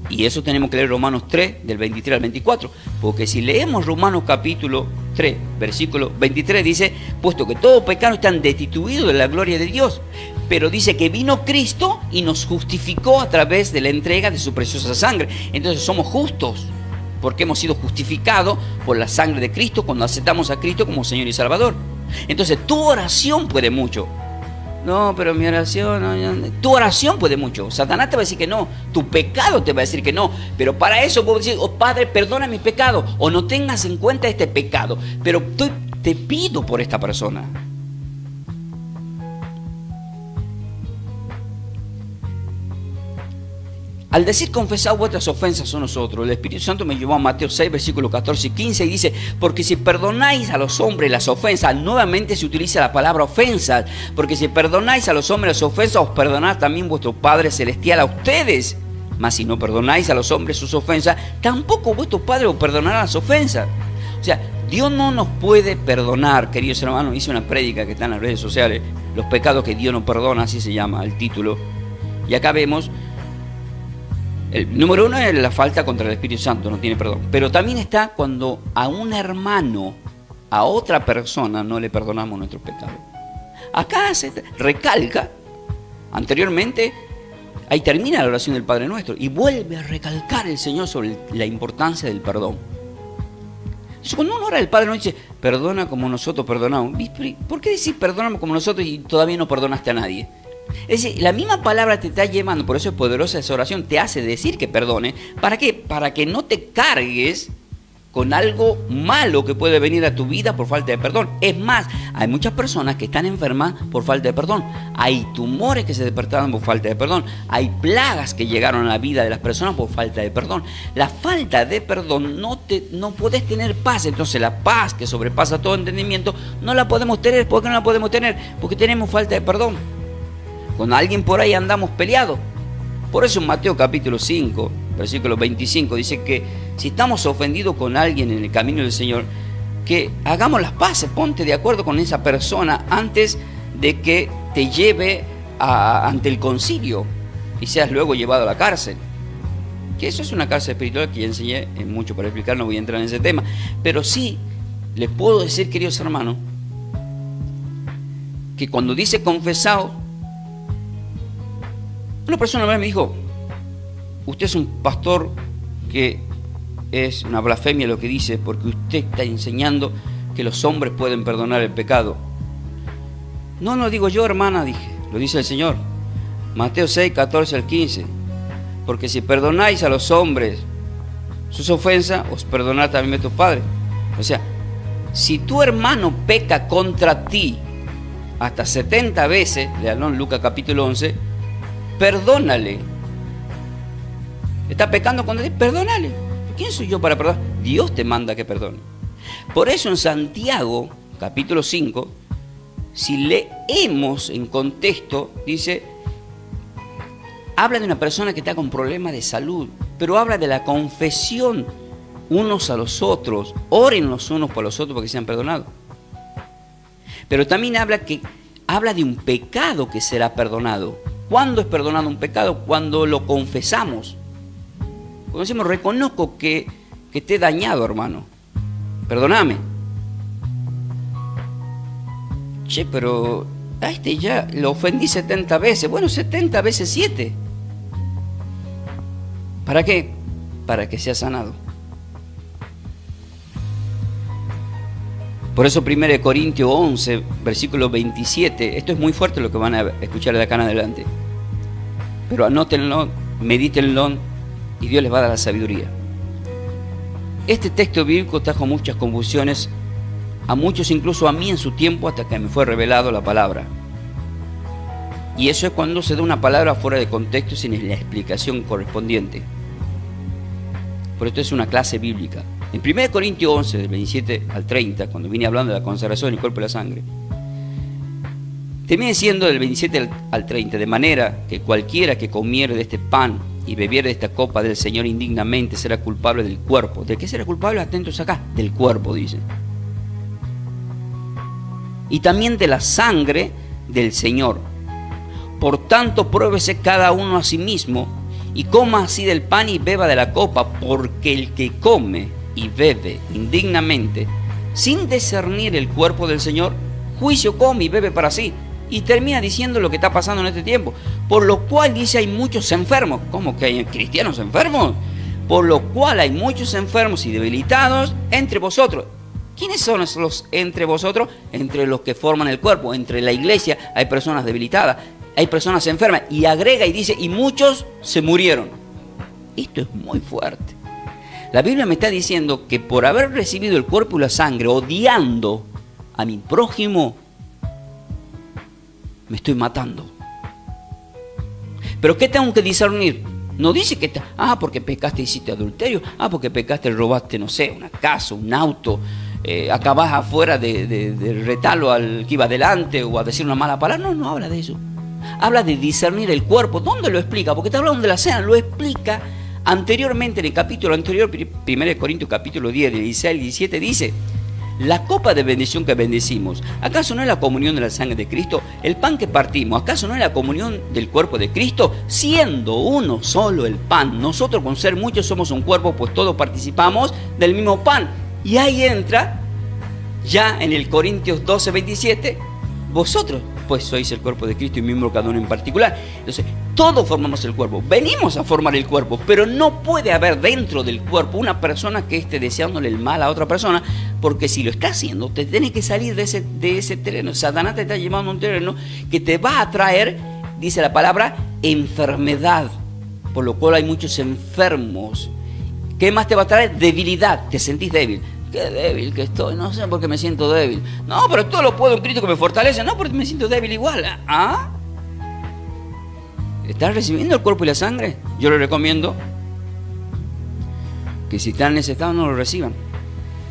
Y eso tenemos que leer Romanos 3, del 23 al 24. Porque si leemos Romanos capítulo 3, versículo 23, dice, puesto que todo pecado están destituidos de la gloria de Dios. Pero dice que vino Cristo y nos justificó a través de la entrega de su preciosa sangre. Entonces somos justos, porque hemos sido justificados por la sangre de Cristo cuando aceptamos a Cristo como Señor y Salvador. Entonces tu oración puede mucho. No, pero mi oración, no. Tu oración puede mucho. Satanás te va a decir que no. Tu pecado te va a decir que no. Pero para eso puedo decir, oh Padre, perdona mi pecado. O no tengas en cuenta este pecado. Pero te pido por esta persona. Al decir confesad vuestras ofensas a nosotros, el Espíritu Santo me llevó a Mateo 6, versículos 14 y 15 y dice, porque si perdonáis a los hombres las ofensas, nuevamente se utiliza la palabra ofensas, porque si perdonáis a los hombres las ofensas, os perdonará también vuestro Padre Celestial a ustedes. Mas si no perdonáis a los hombres sus ofensas, tampoco vuestro Padre os perdonará las ofensas. O sea, Dios no nos puede perdonar, queridos hermanos. Hice una prédica que está en las redes sociales, los pecados que Dios no perdona, así se llama el título. Y acá vemos, el número uno es la falta contra el Espíritu Santo, no tiene perdón. Pero también está cuando a un hermano, a otra persona, no le perdonamos nuestros pecados. Acá se recalca, anteriormente, ahí termina la oración del Padre Nuestro y vuelve a recalcar el Señor sobre la importancia del perdón. Entonces, cuando uno ora al Padre Nuestro dice, perdona como nosotros perdonamos. ¿Por qué decís perdonamos como nosotros y todavía no perdonaste a nadie? Es decir, la misma palabra te está llevando, por eso es poderosa esa oración, te hace decir que perdone. ¿Para qué? Para que no te cargues con algo malo que puede venir a tu vida por falta de perdón. Es más, hay muchas personas que están enfermas por falta de perdón. Hay tumores que se despertaron por falta de perdón. Hay plagas que llegaron a la vida de las personas por falta de perdón. La falta de perdón no podés tener paz. Entonces la paz que sobrepasa todo entendimiento no la podemos tener. ¿Por qué no la podemos tener? Porque tenemos falta de perdón. Con alguien por ahí andamos peleados. Por eso en Mateo capítulo 5, versículo 25, dice que si estamos ofendidos con alguien en el camino del Señor, que hagamos las paces, ponte de acuerdo con esa persona antes de que te lleve ante el concilio y seas luego llevado a la cárcel. Que eso es una cárcel espiritual que ya enseñé mucho para explicar, no voy a entrar en ese tema. Pero sí, les puedo decir, queridos hermanos, que cuando dice confesaos, una persona una vez me dijo, usted es un pastor que es una blasfemia lo que dice, porque usted está enseñando que los hombres pueden perdonar el pecado. No, no digo yo, hermana, dije, lo dice el Señor. Mateo 6, 14 al 15. Porque si perdonáis a los hombres sus ofensas, os perdonará también vuestro Padre. O sea, si tu hermano peca contra ti hasta 70 veces, leanlo en Lucas capítulo 11, perdónale. Está pecando contra ti, perdónale. ¿Quién soy yo para perdonar? Dios te manda que perdone. Por eso en Santiago, capítulo 5, si leemos en contexto, dice, habla de una persona que está con problemas de salud, pero habla de la confesión unos a los otros. Oren los unos por los otros para que sean perdonados. Pero también habla de un pecado que será perdonado. ¿Cuándo es perdonado un pecado? Cuando lo confesamos. Cuando decimos, reconozco que te he dañado, hermano. Perdóname. Che, pero a este ya lo ofendí 70 veces. Bueno, 70 veces 7. ¿Para qué? Para que sea sanado. Por eso 1 Corintios 11, versículo 27, esto es muy fuerte lo que van a escuchar de acá en adelante. Pero anótenlo, medítenlo y Dios les va a dar la sabiduría. Este texto bíblico trajo muchas confusiones a muchos, incluso a mí en su tiempo, hasta que me fue revelado la palabra. Y eso es cuando se da una palabra fuera de contexto sin la explicación correspondiente. Por esto es una clase bíblica. En 1 Corintios 11, del 27 al 30, cuando vine hablando de la consagración del cuerpo y la sangre, termina diciendo del 27 al 30, de manera que cualquiera que comiere de este pan y bebiere de esta copa del Señor indignamente será culpable del cuerpo. ¿De qué será culpable? Atentos acá, del cuerpo, dice. Y también de la sangre del Señor. Por tanto, pruébese cada uno a sí mismo y coma así del pan y beba de la copa, porque el que come y bebe indignamente, sin discernir el cuerpo del Señor, juicio come y bebe para sí. Y termina diciendo lo que está pasando en este tiempo. Por lo cual dice hay muchos enfermos. ¿Cómo que hay cristianos enfermos? Por lo cual hay muchos enfermos y debilitados entre vosotros. ¿Quiénes son los entre vosotros? Entre los que forman el cuerpo. Entre la iglesia hay personas debilitadas, hay personas enfermas. Y agrega y dice, y muchos se murieron. Esto es muy fuerte. La Biblia me está diciendo que por haber recibido el cuerpo y la sangre, odiando a mi prójimo, me estoy matando. ¿Pero qué tengo que discernir? No dice que, porque pecaste y hiciste adulterio, porque pecaste y robaste, no sé, una casa, un auto, acabás afuera de retalo al que iba delante o a decir una mala palabra. No habla de eso. Habla de discernir el cuerpo. ¿Dónde lo explica? Porque está hablando de la cena, lo explica anteriormente, en el capítulo anterior, 1 Corintios capítulo 10, 16 al 17, dice: la copa de bendición que bendecimos, ¿acaso no es la comunión de la sangre de Cristo? El pan que partimos, ¿acaso no es la comunión del cuerpo de Cristo? Siendo uno solo el pan, nosotros con ser muchos somos un cuerpo, pues todos participamos del mismo pan. Y ahí entra, ya en el Corintios 12, 27, vosotros pues sois el cuerpo de Cristo y miembro cada uno en particular. Entonces, todos formamos el cuerpo, venimos a formar el cuerpo, pero no puede haber dentro del cuerpo una persona que esté deseándole el mal a otra persona, porque si lo está haciendo, te tienes que salir de ese terreno. Satanás te está llevando a un terreno que te va a traer, dice la palabra, enfermedad, por lo cual hay muchos enfermos. ¿Qué más te va a traer? Debilidad, te sentís débil. Qué débil que estoy, no sé por qué me siento débil. No, pero todo lo puedo en Cristo que me fortalece. No, porque me siento débil igual. ¿Estás recibiendo el cuerpo y la sangre? Yo les recomiendo que si están en ese estado no lo reciban.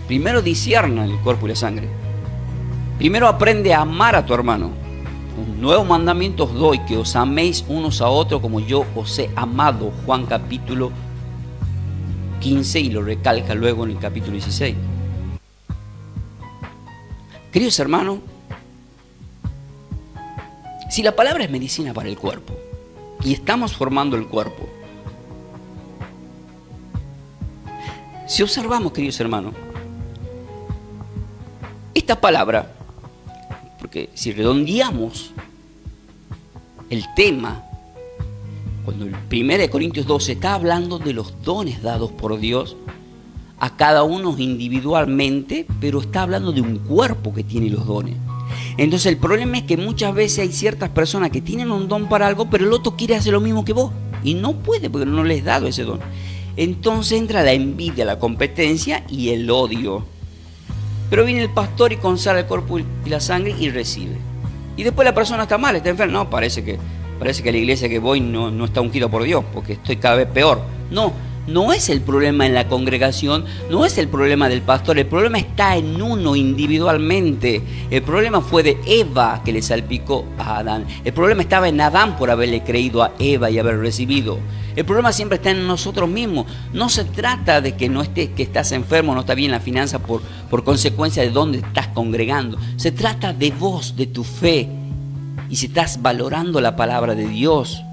Primero disciernan el cuerpo y la sangre. Primero aprende a amar a tu hermano. Un nuevo mandamiento os doy, que os améis unos a otros como yo os he amado. Juan capítulo 15, y lo recalca luego en el capítulo 16. Queridos hermanos, si la palabra es medicina para el cuerpo y estamos formando el cuerpo, si observamos, queridos hermanos, esta palabra, porque si redondeamos el tema, cuando el 1 Corintios 12 está hablando de los dones dados por Dios a cada uno individualmente, pero está hablando de un cuerpo que tiene los dones. Entonces el problema es que muchas veces hay ciertas personas que tienen un don para algo, pero el otro quiere hacer lo mismo que vos y no puede porque no les has dado ese don. Entonces entra la envidia, la competencia y el odio. Pero viene el pastor y consagra el cuerpo y la sangre y recibe. Y después la persona está mal, está enferma. No, parece que la iglesia que voy no está ungida por Dios, porque estoy cada vez peor. No es el problema en la congregación, no es el problema del pastor, el problema está en uno individualmente. El problema fue de Eva que le salpicó a Adán. El problema estaba en Adán por haberle creído a Eva y haber recibido. El problema siempre está en nosotros mismos. No se trata de que que estás enfermo, no está bien la finanza por consecuencia de dónde estás congregando. Se trata de vos, de tu fe. Y si estás valorando la palabra de Dios.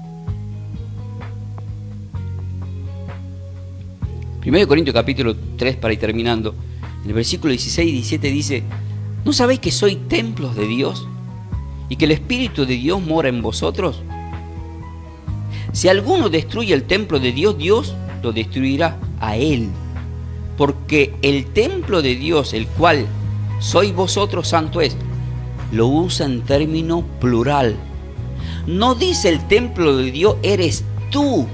1 Corintios capítulo 3, para ir terminando, en el versículo 16 y 17 dice: ¿no sabéis que sois templos de Dios y que el Espíritu de Dios mora en vosotros? Si alguno destruye el templo de Dios, Dios lo destruirá a él. Porque el templo de Dios, el cual sois vosotros, santo es. Lo usa en término plural. No dice el templo de Dios eres tú.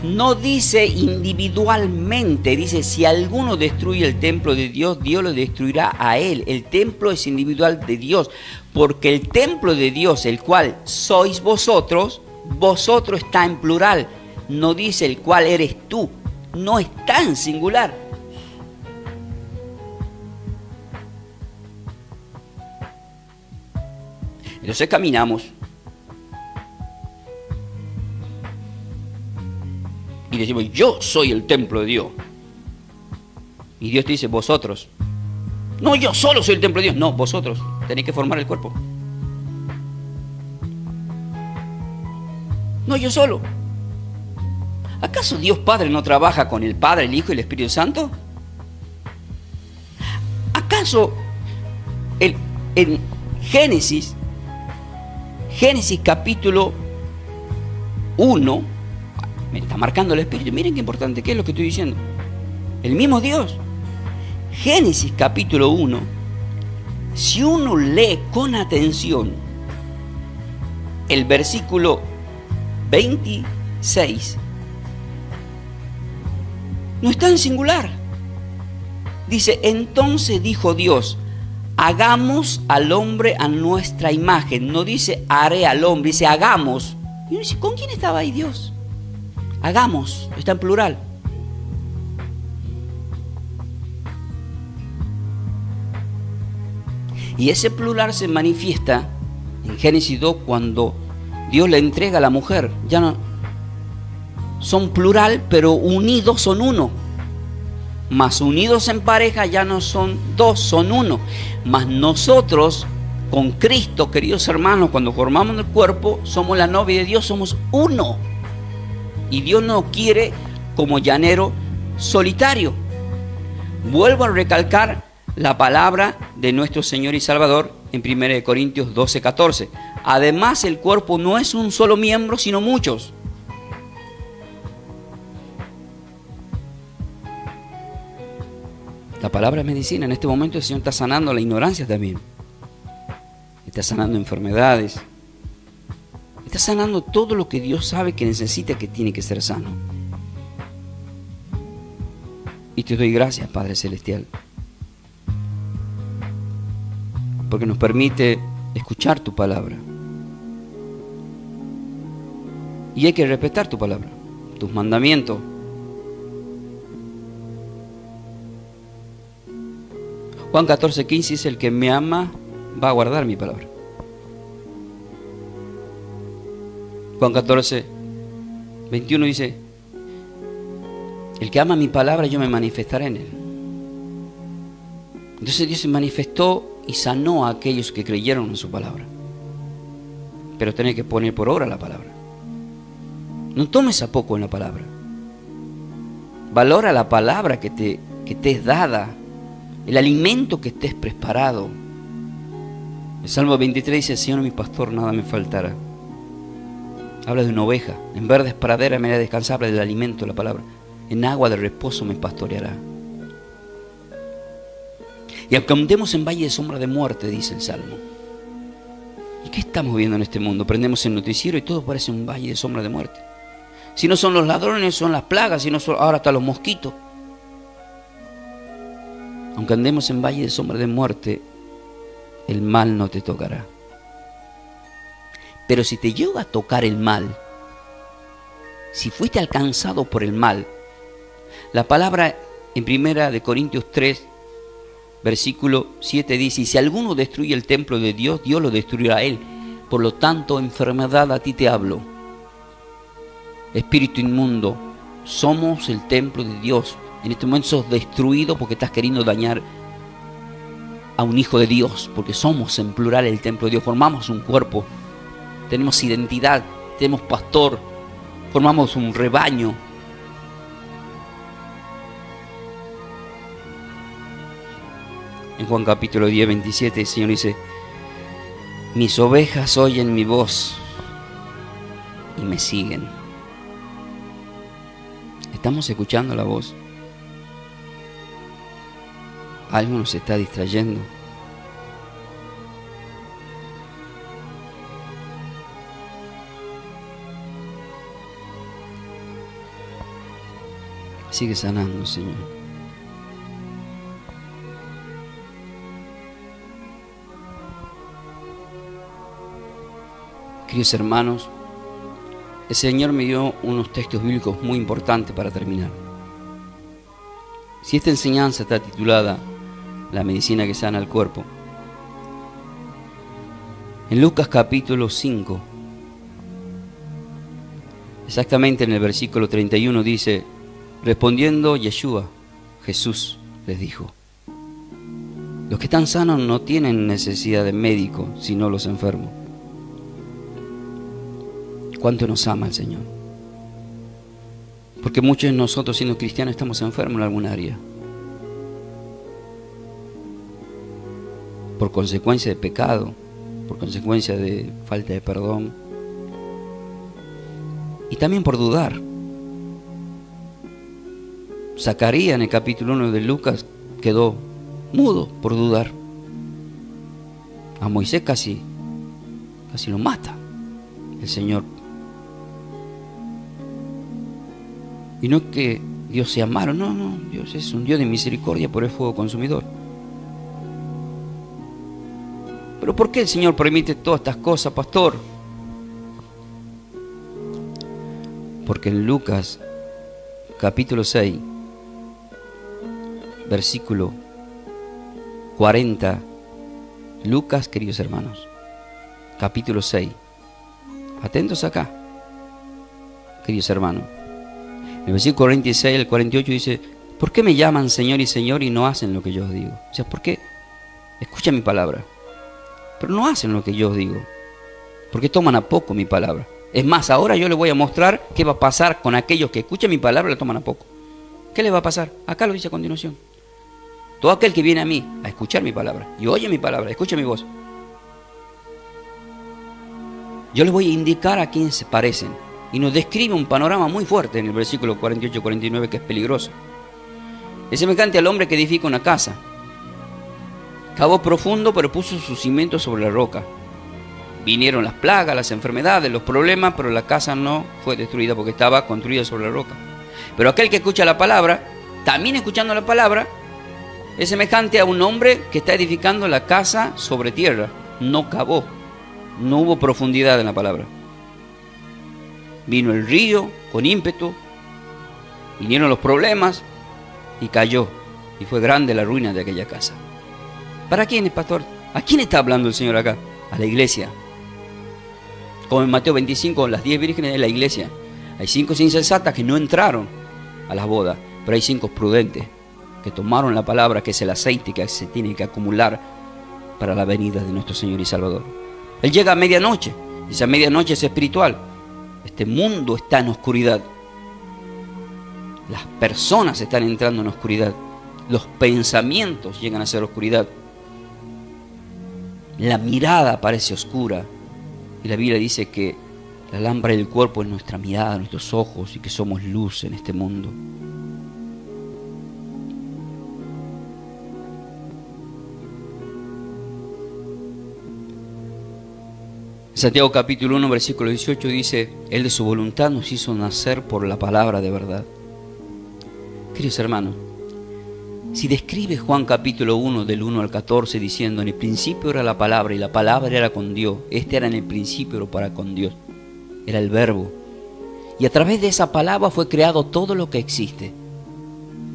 No dice individualmente, dice si alguno destruye el templo de Dios, Dios lo destruirá a él. El templo es individual de Dios, porque el templo de Dios, el cual sois vosotros, vosotros está en plural. No dice el cual eres tú, no está en singular. Entonces caminamos y decimos, yo soy el templo de Dios. Y Dios te dice, vosotros. No, yo solo soy el templo de Dios. No, vosotros tenéis que formar el cuerpo. No, yo solo. ¿Acaso Dios Padre no trabaja con el Padre, el Hijo y el Espíritu Santo? ¿Acaso en Génesis capítulo 1, me está marcando el Espíritu, miren qué importante, ¿qué es lo que estoy diciendo? El mismo Dios. Génesis capítulo 1, si uno lee con atención el versículo 26, no está en singular. Dice, entonces dijo Dios, hagamos al hombre a nuestra imagen. No dice haré al hombre, dice hagamos. Y uno dice, ¿con quién estaba ahí Dios? Hagamos, está en plural. Y ese plural se manifiesta en Génesis 2 cuando Dios le entrega a la mujer. Ya no son plural, pero unidos son uno. Mas unidos en pareja ya no son dos, son uno. Mas nosotros con Cristo, queridos hermanos, cuando formamos el cuerpo, somos la novia de Dios, somos uno. Y Dios no quiere como llanero solitario. Vuelvo a recalcar la palabra de nuestro Señor y Salvador en 1 Corintios 12:14. Además, el cuerpo no es un solo miembro, sino muchos. La palabra es medicina. En este momento el Señor está sanando la ignorancia también. Está sanando enfermedades. Está sanando todo lo que Dios sabe que necesita, que tiene que ser sano. Y te doy gracias, Padre Celestial, porque nos permite escuchar tu palabra. Y hay que respetar tu palabra, tus mandamientos. Juan 14:15 dice, el que me ama va a guardar mi palabra. Juan 14:21 dice, el que ama mi palabra, yo me manifestaré en él. Entonces Dios se manifestó y sanó a aquellos que creyeron en su palabra. Pero tenés que poner por obra la palabra. No tomes a poco en la palabra. Valora la palabra que te es dada, el alimento que estés preparado. El Salmo 23 dice, Señor mi pastor, nada me faltará. Habla de una oveja, en verdes praderas me hará descansar, habla del alimento, la palabra. En agua de reposo me pastoreará. Y aunque andemos en valle de sombra de muerte, dice el Salmo. ¿Y qué estamos viendo en este mundo? Prendemos el noticiero y todo parece un valle de sombra de muerte. Si no son los ladrones, son las plagas, si no son, ahora hasta los mosquitos. Aunque andemos en valle de sombra de muerte, el mal no te tocará. Pero si te llega a tocar el mal, si fuiste alcanzado por el mal, la palabra en 1 Corintios 3, versículo 7 dice, y si alguno destruye el templo de Dios, Dios lo destruirá a él. Por lo tanto, enfermedad, a ti te hablo. Espíritu inmundo, somos el templo de Dios. En este momento sos destruido porque estás queriendo dañar a un hijo de Dios, porque somos en plural el templo de Dios, formamos un cuerpo, tenemos identidad, tenemos pastor, formamos un rebaño. En Juan capítulo 10, 27, el Señor dice, mis ovejas oyen mi voz y me siguen. ¿Estamos escuchando la voz? Algo nos está distrayendo. Sigue sanando, Señor. Queridos hermanos, el Señor me dio unos textos bíblicos muy importantes para terminar. Si esta enseñanza está titulada La medicina que sana el cuerpo, en Lucas capítulo 5, exactamente en el versículo 31 dice: respondiendo Yeshua, Jesús les dijo: los que están sanos no tienen necesidad de médico, sino los enfermos. ¿Cuánto nos ama el Señor? Porque muchos de nosotros, siendo cristianos, estamos enfermos en alguna área. Por consecuencia de pecado, por consecuencia de falta de perdón. Y también por dudar. Zacarías, en el capítulo 1 de Lucas, quedó mudo por dudar. A Moisés casi lo mata el Señor. Y no es que Dios sea malo, no, Dios es un Dios de misericordia por el fuego consumidor. Pero ¿por qué el Señor permite todas estas cosas, pastor? Porque en Lucas capítulo 6, versículo 40, Lucas, queridos hermanos, capítulo 6, atentos acá, queridos hermanos. En el versículo 46 al 48 dice: ¿por qué me llaman Señor y no hacen lo que yo os digo? O sea, ¿por qué? Escuchan mi palabra, pero no hacen lo que yo os digo. ¿Por qué toman a poco mi palabra? Es más, ahora yo les voy a mostrar qué va a pasar con aquellos que escuchan mi palabra y la toman a poco. ¿Qué les va a pasar? Acá lo dice a continuación. Todo aquel que viene a mí a escuchar mi palabra y oye mi palabra, escucha mi voz, yo les voy a indicar a quién se parecen. Y nos describe un panorama muy fuerte en el versículo 48-49 que es peligroso. Es semejante al hombre que edifica una casa. Cavó profundo, pero puso sus cimientos sobre la roca. Vinieron las plagas, las enfermedades, los problemas, pero la casa no fue destruida porque estaba construida sobre la roca. Pero aquel que escucha la palabra, también escuchando la palabra, es semejante a un hombre que está edificando la casa sobre tierra. No cavó, no hubo profundidad en la palabra. Vino el río con ímpetu, vinieron los problemas y cayó. Y fue grande la ruina de aquella casa. ¿Para quién es, pastor? ¿A quién está hablando el Señor acá? A la iglesia. Como en Mateo 25, las 10 vírgenes de la iglesia. Hay 5 insensatas que no entraron a las bodas, pero hay 5 prudentes que tomaron la palabra, que es el aceite que se tiene que acumular para la venida de nuestro Señor y Salvador. Él llega a medianoche, y esa medianoche es espiritual. Este mundo está en oscuridad. Las personas están entrando en oscuridad. Los pensamientos llegan a ser oscuridad. La mirada parece oscura. Y la Biblia dice que la lámpara del cuerpo es nuestra mirada, nuestros ojos, y que somos luz en este mundo. Santiago capítulo 1, versículo 18 dice: Él de su voluntad nos hizo nacer por la palabra de verdad. Queridos hermanos, si describe Juan capítulo 1 del 1 al 14 diciendo: en el principio era la palabra y la palabra era con Dios, este era en el principio, pero para con Dios, era el verbo, y a través de esa palabra fue creado todo lo que existe.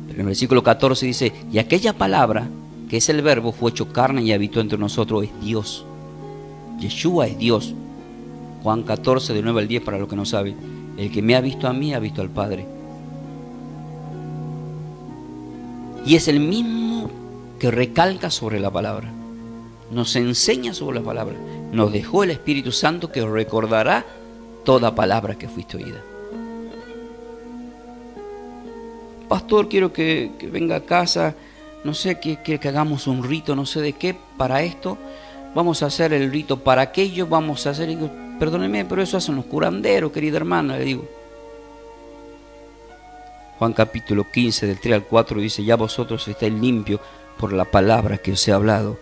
Pero en el versículo 14 dice: y aquella palabra, que es el verbo, fue hecho carne y habitó entre nosotros, es Dios. Yeshua es Dios. Juan 14, de 9 al 10, para los que no saben. El que me ha visto a mí, ha visto al Padre. Y es el mismo que recalca sobre la palabra. Nos enseña sobre la palabra. Nos dejó el Espíritu Santo que recordará toda palabra que fuiste oída. Pastor, quiero que venga a casa, no sé, que hagamos un rito, no sé de qué, para esto. Vamos a hacer el rito para aquello, vamos a hacer... Digo, perdóneme, pero eso hacen los curanderos, querida hermana, le digo. Juan capítulo 15, del 3 al 4, dice: ya vosotros estáis limpios por la palabra que os he hablado.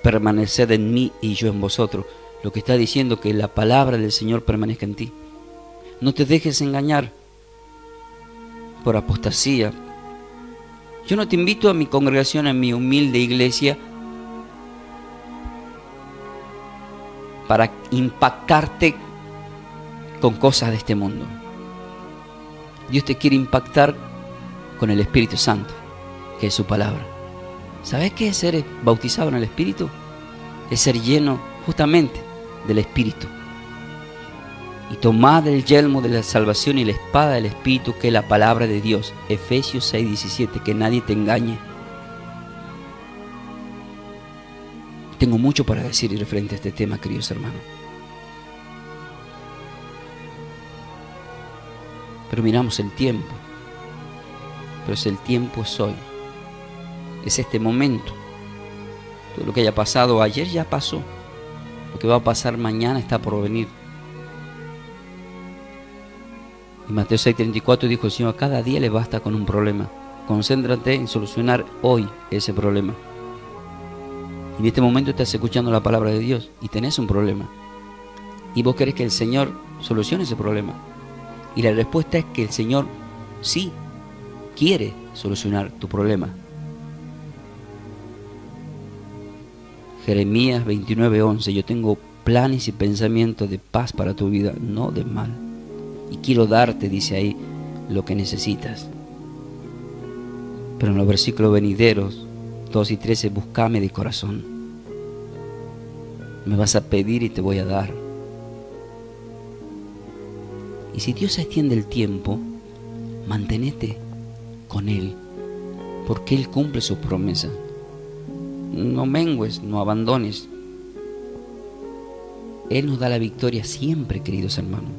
Permaneced en mí y yo en vosotros. Lo que está diciendo que la palabra del Señor permanezca en ti. No te dejes engañar por apostasía. Yo no te invito a mi congregación, a mi humilde iglesia, para impactarte con cosas de este mundo. Dios te quiere impactar con el Espíritu Santo, que es su palabra. ¿Sabes qué es ser bautizado en el Espíritu? Es ser lleno justamente del Espíritu. Y tomad el yelmo de la salvación y la espada del Espíritu, que es la palabra de Dios. Efesios 6:17, que nadie te engañe. Tengo mucho para decir referente a este tema, queridos hermanos. Pero miramos el tiempo. Pero es el tiempo, es hoy. Es este momento. Todo lo que haya pasado ayer ya pasó. Lo que va a pasar mañana está por venir. En Mateo 6:34 dijo el Señor: cada día le basta con un problema. Concéntrate en solucionar hoy ese problema. Y en este momento estás escuchando la palabra de Dios y tenés un problema. Y vos querés que el Señor solucione ese problema. Y la respuesta es que el Señor sí quiere solucionar tu problema. Jeremías 29:11: yo tengo planes y pensamientos de paz para tu vida, no de mal. Y quiero darte, dice ahí, lo que necesitas. Pero en los versículos venideros 2 y 13, buscame de corazón. Me vas a pedir y te voy a dar. Y si Dios extiende el tiempo, manténete con Él, porque Él cumple sus promesas. No mengues, no abandones. Él nos da la victoria siempre, queridos hermanos.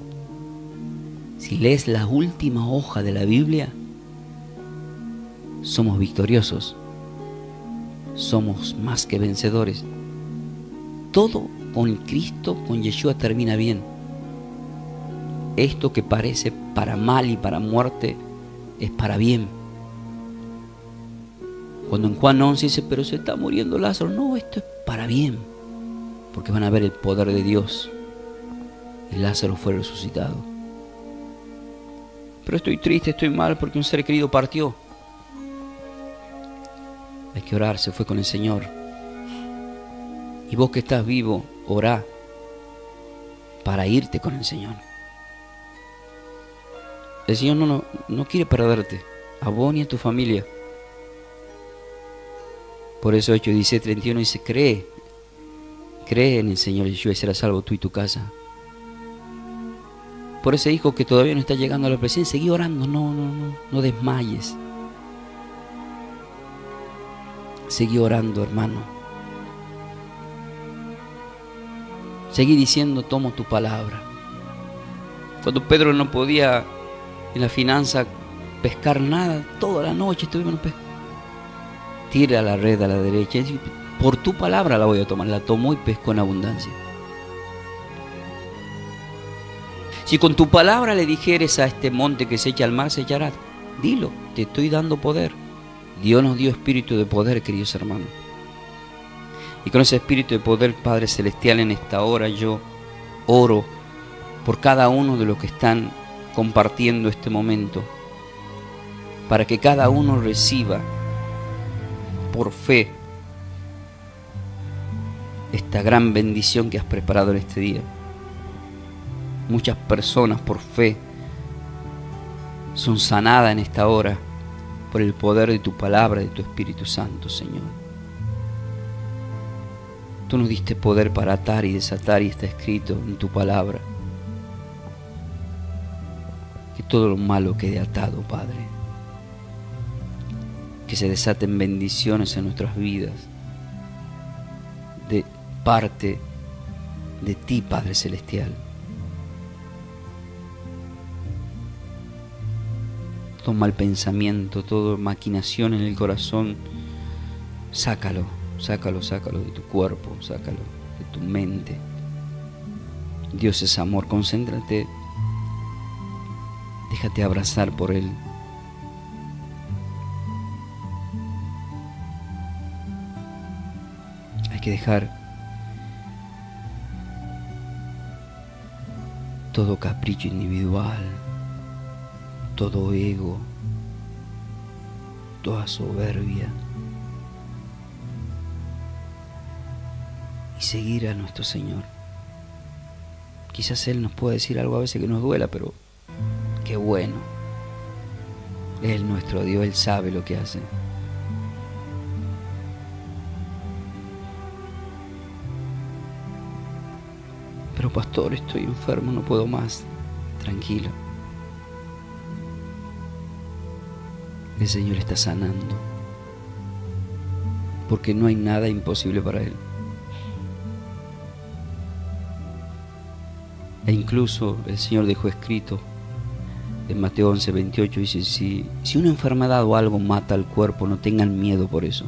Si lees la última hoja de la Biblia, somos victoriosos. Somos más que vencedores. Todo con Cristo, con Yeshua, termina bien. Esto que parece para mal y para muerte es para bien. Cuando en Juan 11 dice: pero se está muriendo Lázaro, no, esto es para bien, porque van a ver el poder de Dios. Y Lázaro fue resucitado. Pero estoy triste, estoy mal porque un ser querido partió. Hay que orar, se fue con el Señor. Y vos que estás vivo, orá para irte con el Señor. El Señor no quiere perderte, a vos ni a tu familia. Por eso Hechos 16:31 dice: cree en el Señor Yeshua y serás salvo tú y tu casa. Por ese hijo que todavía no está llegando a la presencia, seguí orando, no desmayes. Seguí orando, hermano. Seguí diciendo: tomo tu palabra. Cuando Pedro no podía en la finanza pescar nada, toda la noche estuvimos pescando. Tira la red a la derecha. Por tu palabra la voy a tomar. La tomó y pescó en abundancia. Si con tu palabra le dijeres a este monte que se echa al mar, se echará. Dilo, te estoy dando poder. Dios nos dio espíritu de poder, queridos hermanos. Y con ese espíritu de poder, Padre Celestial, en esta hora yo oro por cada uno de los que están compartiendo este momento, para que cada uno reciba por fe esta gran bendición que has preparado en este día. Muchas personas por fe son sanadas en esta hora por el poder de tu palabra, de tu Espíritu Santo, Señor. Tú nos diste poder para atar y desatar, y está escrito en tu palabra que todo lo malo quede atado, Padre. Que se desaten bendiciones en nuestras vidas de parte de ti, Padre Celestial. Todo mal pensamiento, toda maquinación en el corazón, sácalo de tu cuerpo, sácalo de tu mente. Dios es amor, concéntrate, déjate abrazar por Él. Hay que dejar todo capricho individual, todo ego, toda soberbia y seguir a nuestro Señor. Quizás Él nos puede decir algo a veces que nos duela, pero qué bueno. Él, nuestro Dios, Él sabe lo que hace. Pero pastor, estoy enfermo, no puedo más. Tranquilo. El Señor está sanando, porque no hay nada imposible para Él. E incluso el Señor dejó escrito en Mateo 11:28, dice, si una enfermedad o algo mata al cuerpo, no tengan miedo por eso,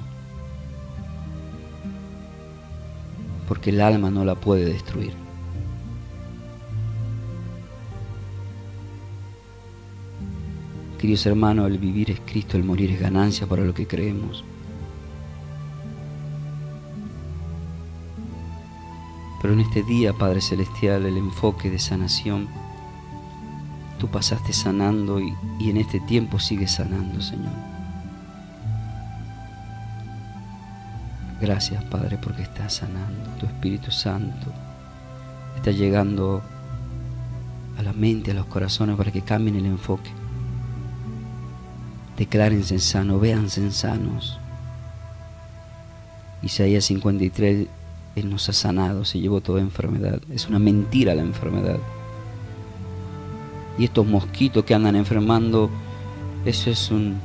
porque el alma no la puede destruir. Queridos hermanos, el vivir es Cristo, el morir es ganancia para lo que creemos. Pero en este día, Padre Celestial, el enfoque de sanación, tú pasaste sanando y en este tiempo sigues sanando, Señor. Gracias, Padre, porque estás sanando. Tu Espíritu Santo está llegando a la mente, a los corazones, para que cambien el enfoque. Declárense sanos, véanse sanos. Isaías 53, Él nos ha sanado, se llevó toda enfermedad. Es una mentira la enfermedad. Y estos mosquitos que andan enfermando, eso es un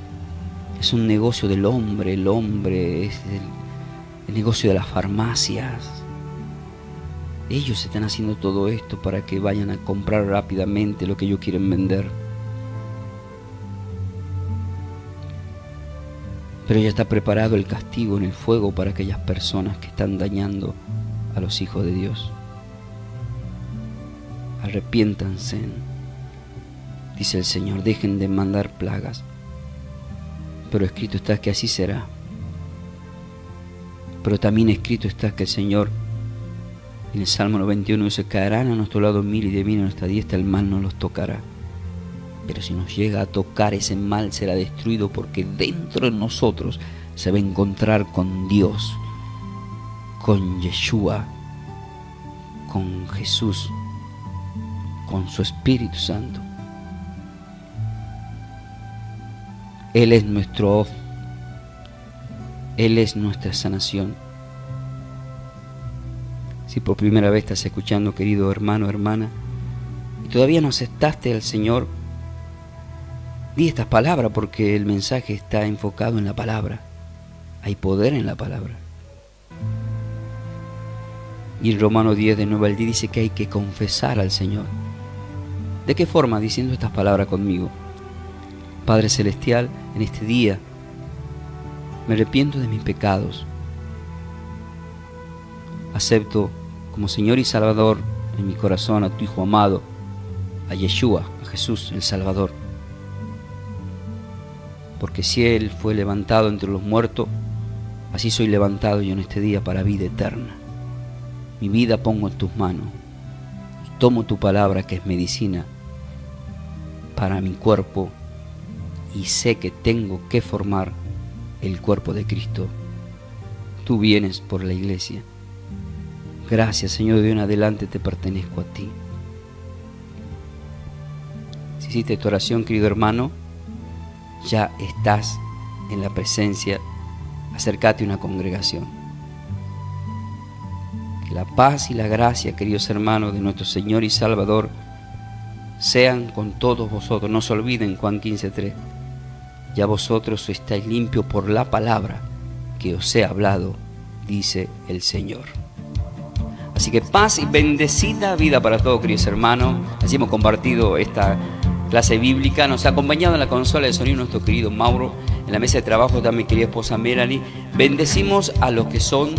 negocio del hombre. El hombre es el negocio de las farmacias. Ellos están haciendo todo esto para que vayan a comprar rápidamente lo que ellos quieren vender. Pero ya está preparado el castigo en el fuego para aquellas personas que están dañando a los hijos de Dios. Arrepiéntanse, dice el Señor, dejen de mandar plagas. Pero escrito está que así será. Pero también escrito está que el Señor, en el Salmo 91, dice, caerán a nuestro lado 1000 y de 1000 a nuestra diestra, el mal no los tocará. Pero si nos llega a tocar, ese mal será destruido, porque dentro de nosotros se va a encontrar con Dios, con Yeshua, con Jesús, con su Espíritu Santo. Él es nuestro Él es nuestra sanación. Si por primera vez estás escuchando, querido hermano, hermana, y todavía no aceptaste al Señor, di estas palabras, porque el mensaje está enfocado en la palabra. Hay poder en la palabra. Y en Romanos 10, de 9 al 10, dice que hay que confesar al Señor. ¿De qué forma? Diciendo estas palabras conmigo. Padre Celestial, en este día me arrepiento de mis pecados. Acepto como Señor y Salvador en mi corazón a tu Hijo amado, a Yeshua, a Jesús el Salvador. Porque si Él fue levantado entre los muertos, así soy levantado yo en este día para vida eterna. Mi vida pongo en tus manos y tomo tu palabra, que es medicina para mi cuerpo, y sé que tengo que formar el cuerpo de Cristo. Tú vienes por la iglesia. Gracias, Señor, de hoy en adelante te pertenezco a ti. Si hiciste tu oración, querido hermano, ya estás en la presencia. Acércate a una congregación. Que la paz y la gracia, queridos hermanos, de nuestro Señor y Salvador sean con todos vosotros. No se olviden Juan 15:3. Ya vosotros estáis limpios por la palabra que os he hablado, dice el Señor. Así que paz y bendecida vida para todos, queridos hermanos. Así hemos compartido esta clase bíblica. Nos ha acompañado en la consola de sonido nuestro querido Mauro. En la mesa de trabajo está mi querida esposa Melanie. Bendecimos a los que son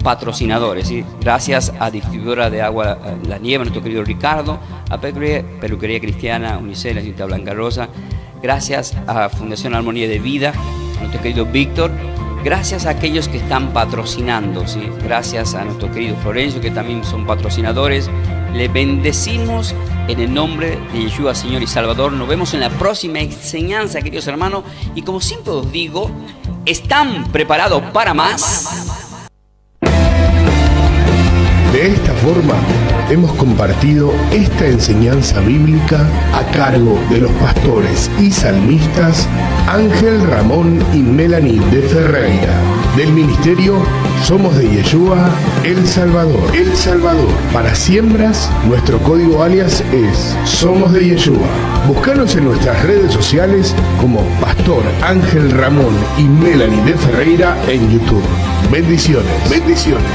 patrocinadores, ¿sí? Gracias a Distribuidora de Agua La Nieve, nuestro querido Ricardo, a Peluquería Cristiana Unicel, la señorita Blanca Rosa. Gracias a Fundación Armonía de Vida, a nuestro querido Víctor. Gracias a aquellos que están patrocinando, ¿sí? Gracias a nuestro querido Florencio, que también son patrocinadores. Le bendecimos En el nombre de Yeshua, Señor y Salvador, nos vemos en la próxima enseñanza, queridos hermanos. Y como siempre os digo, ¿están preparados para más? De esta forma, hemos compartido esta enseñanza bíblica a cargo de los pastores y salmistas Ángel Ramón y Melanie de Ferreira, del ministerio Somos de Yeshua, El Salvador. El Salvador. Para siembras, nuestro código alias es Somos de Yeshua. Búscanos en nuestras redes sociales como Pastor Ángel Ramón y Melanie de Ferreira en YouTube. Bendiciones. Bendiciones.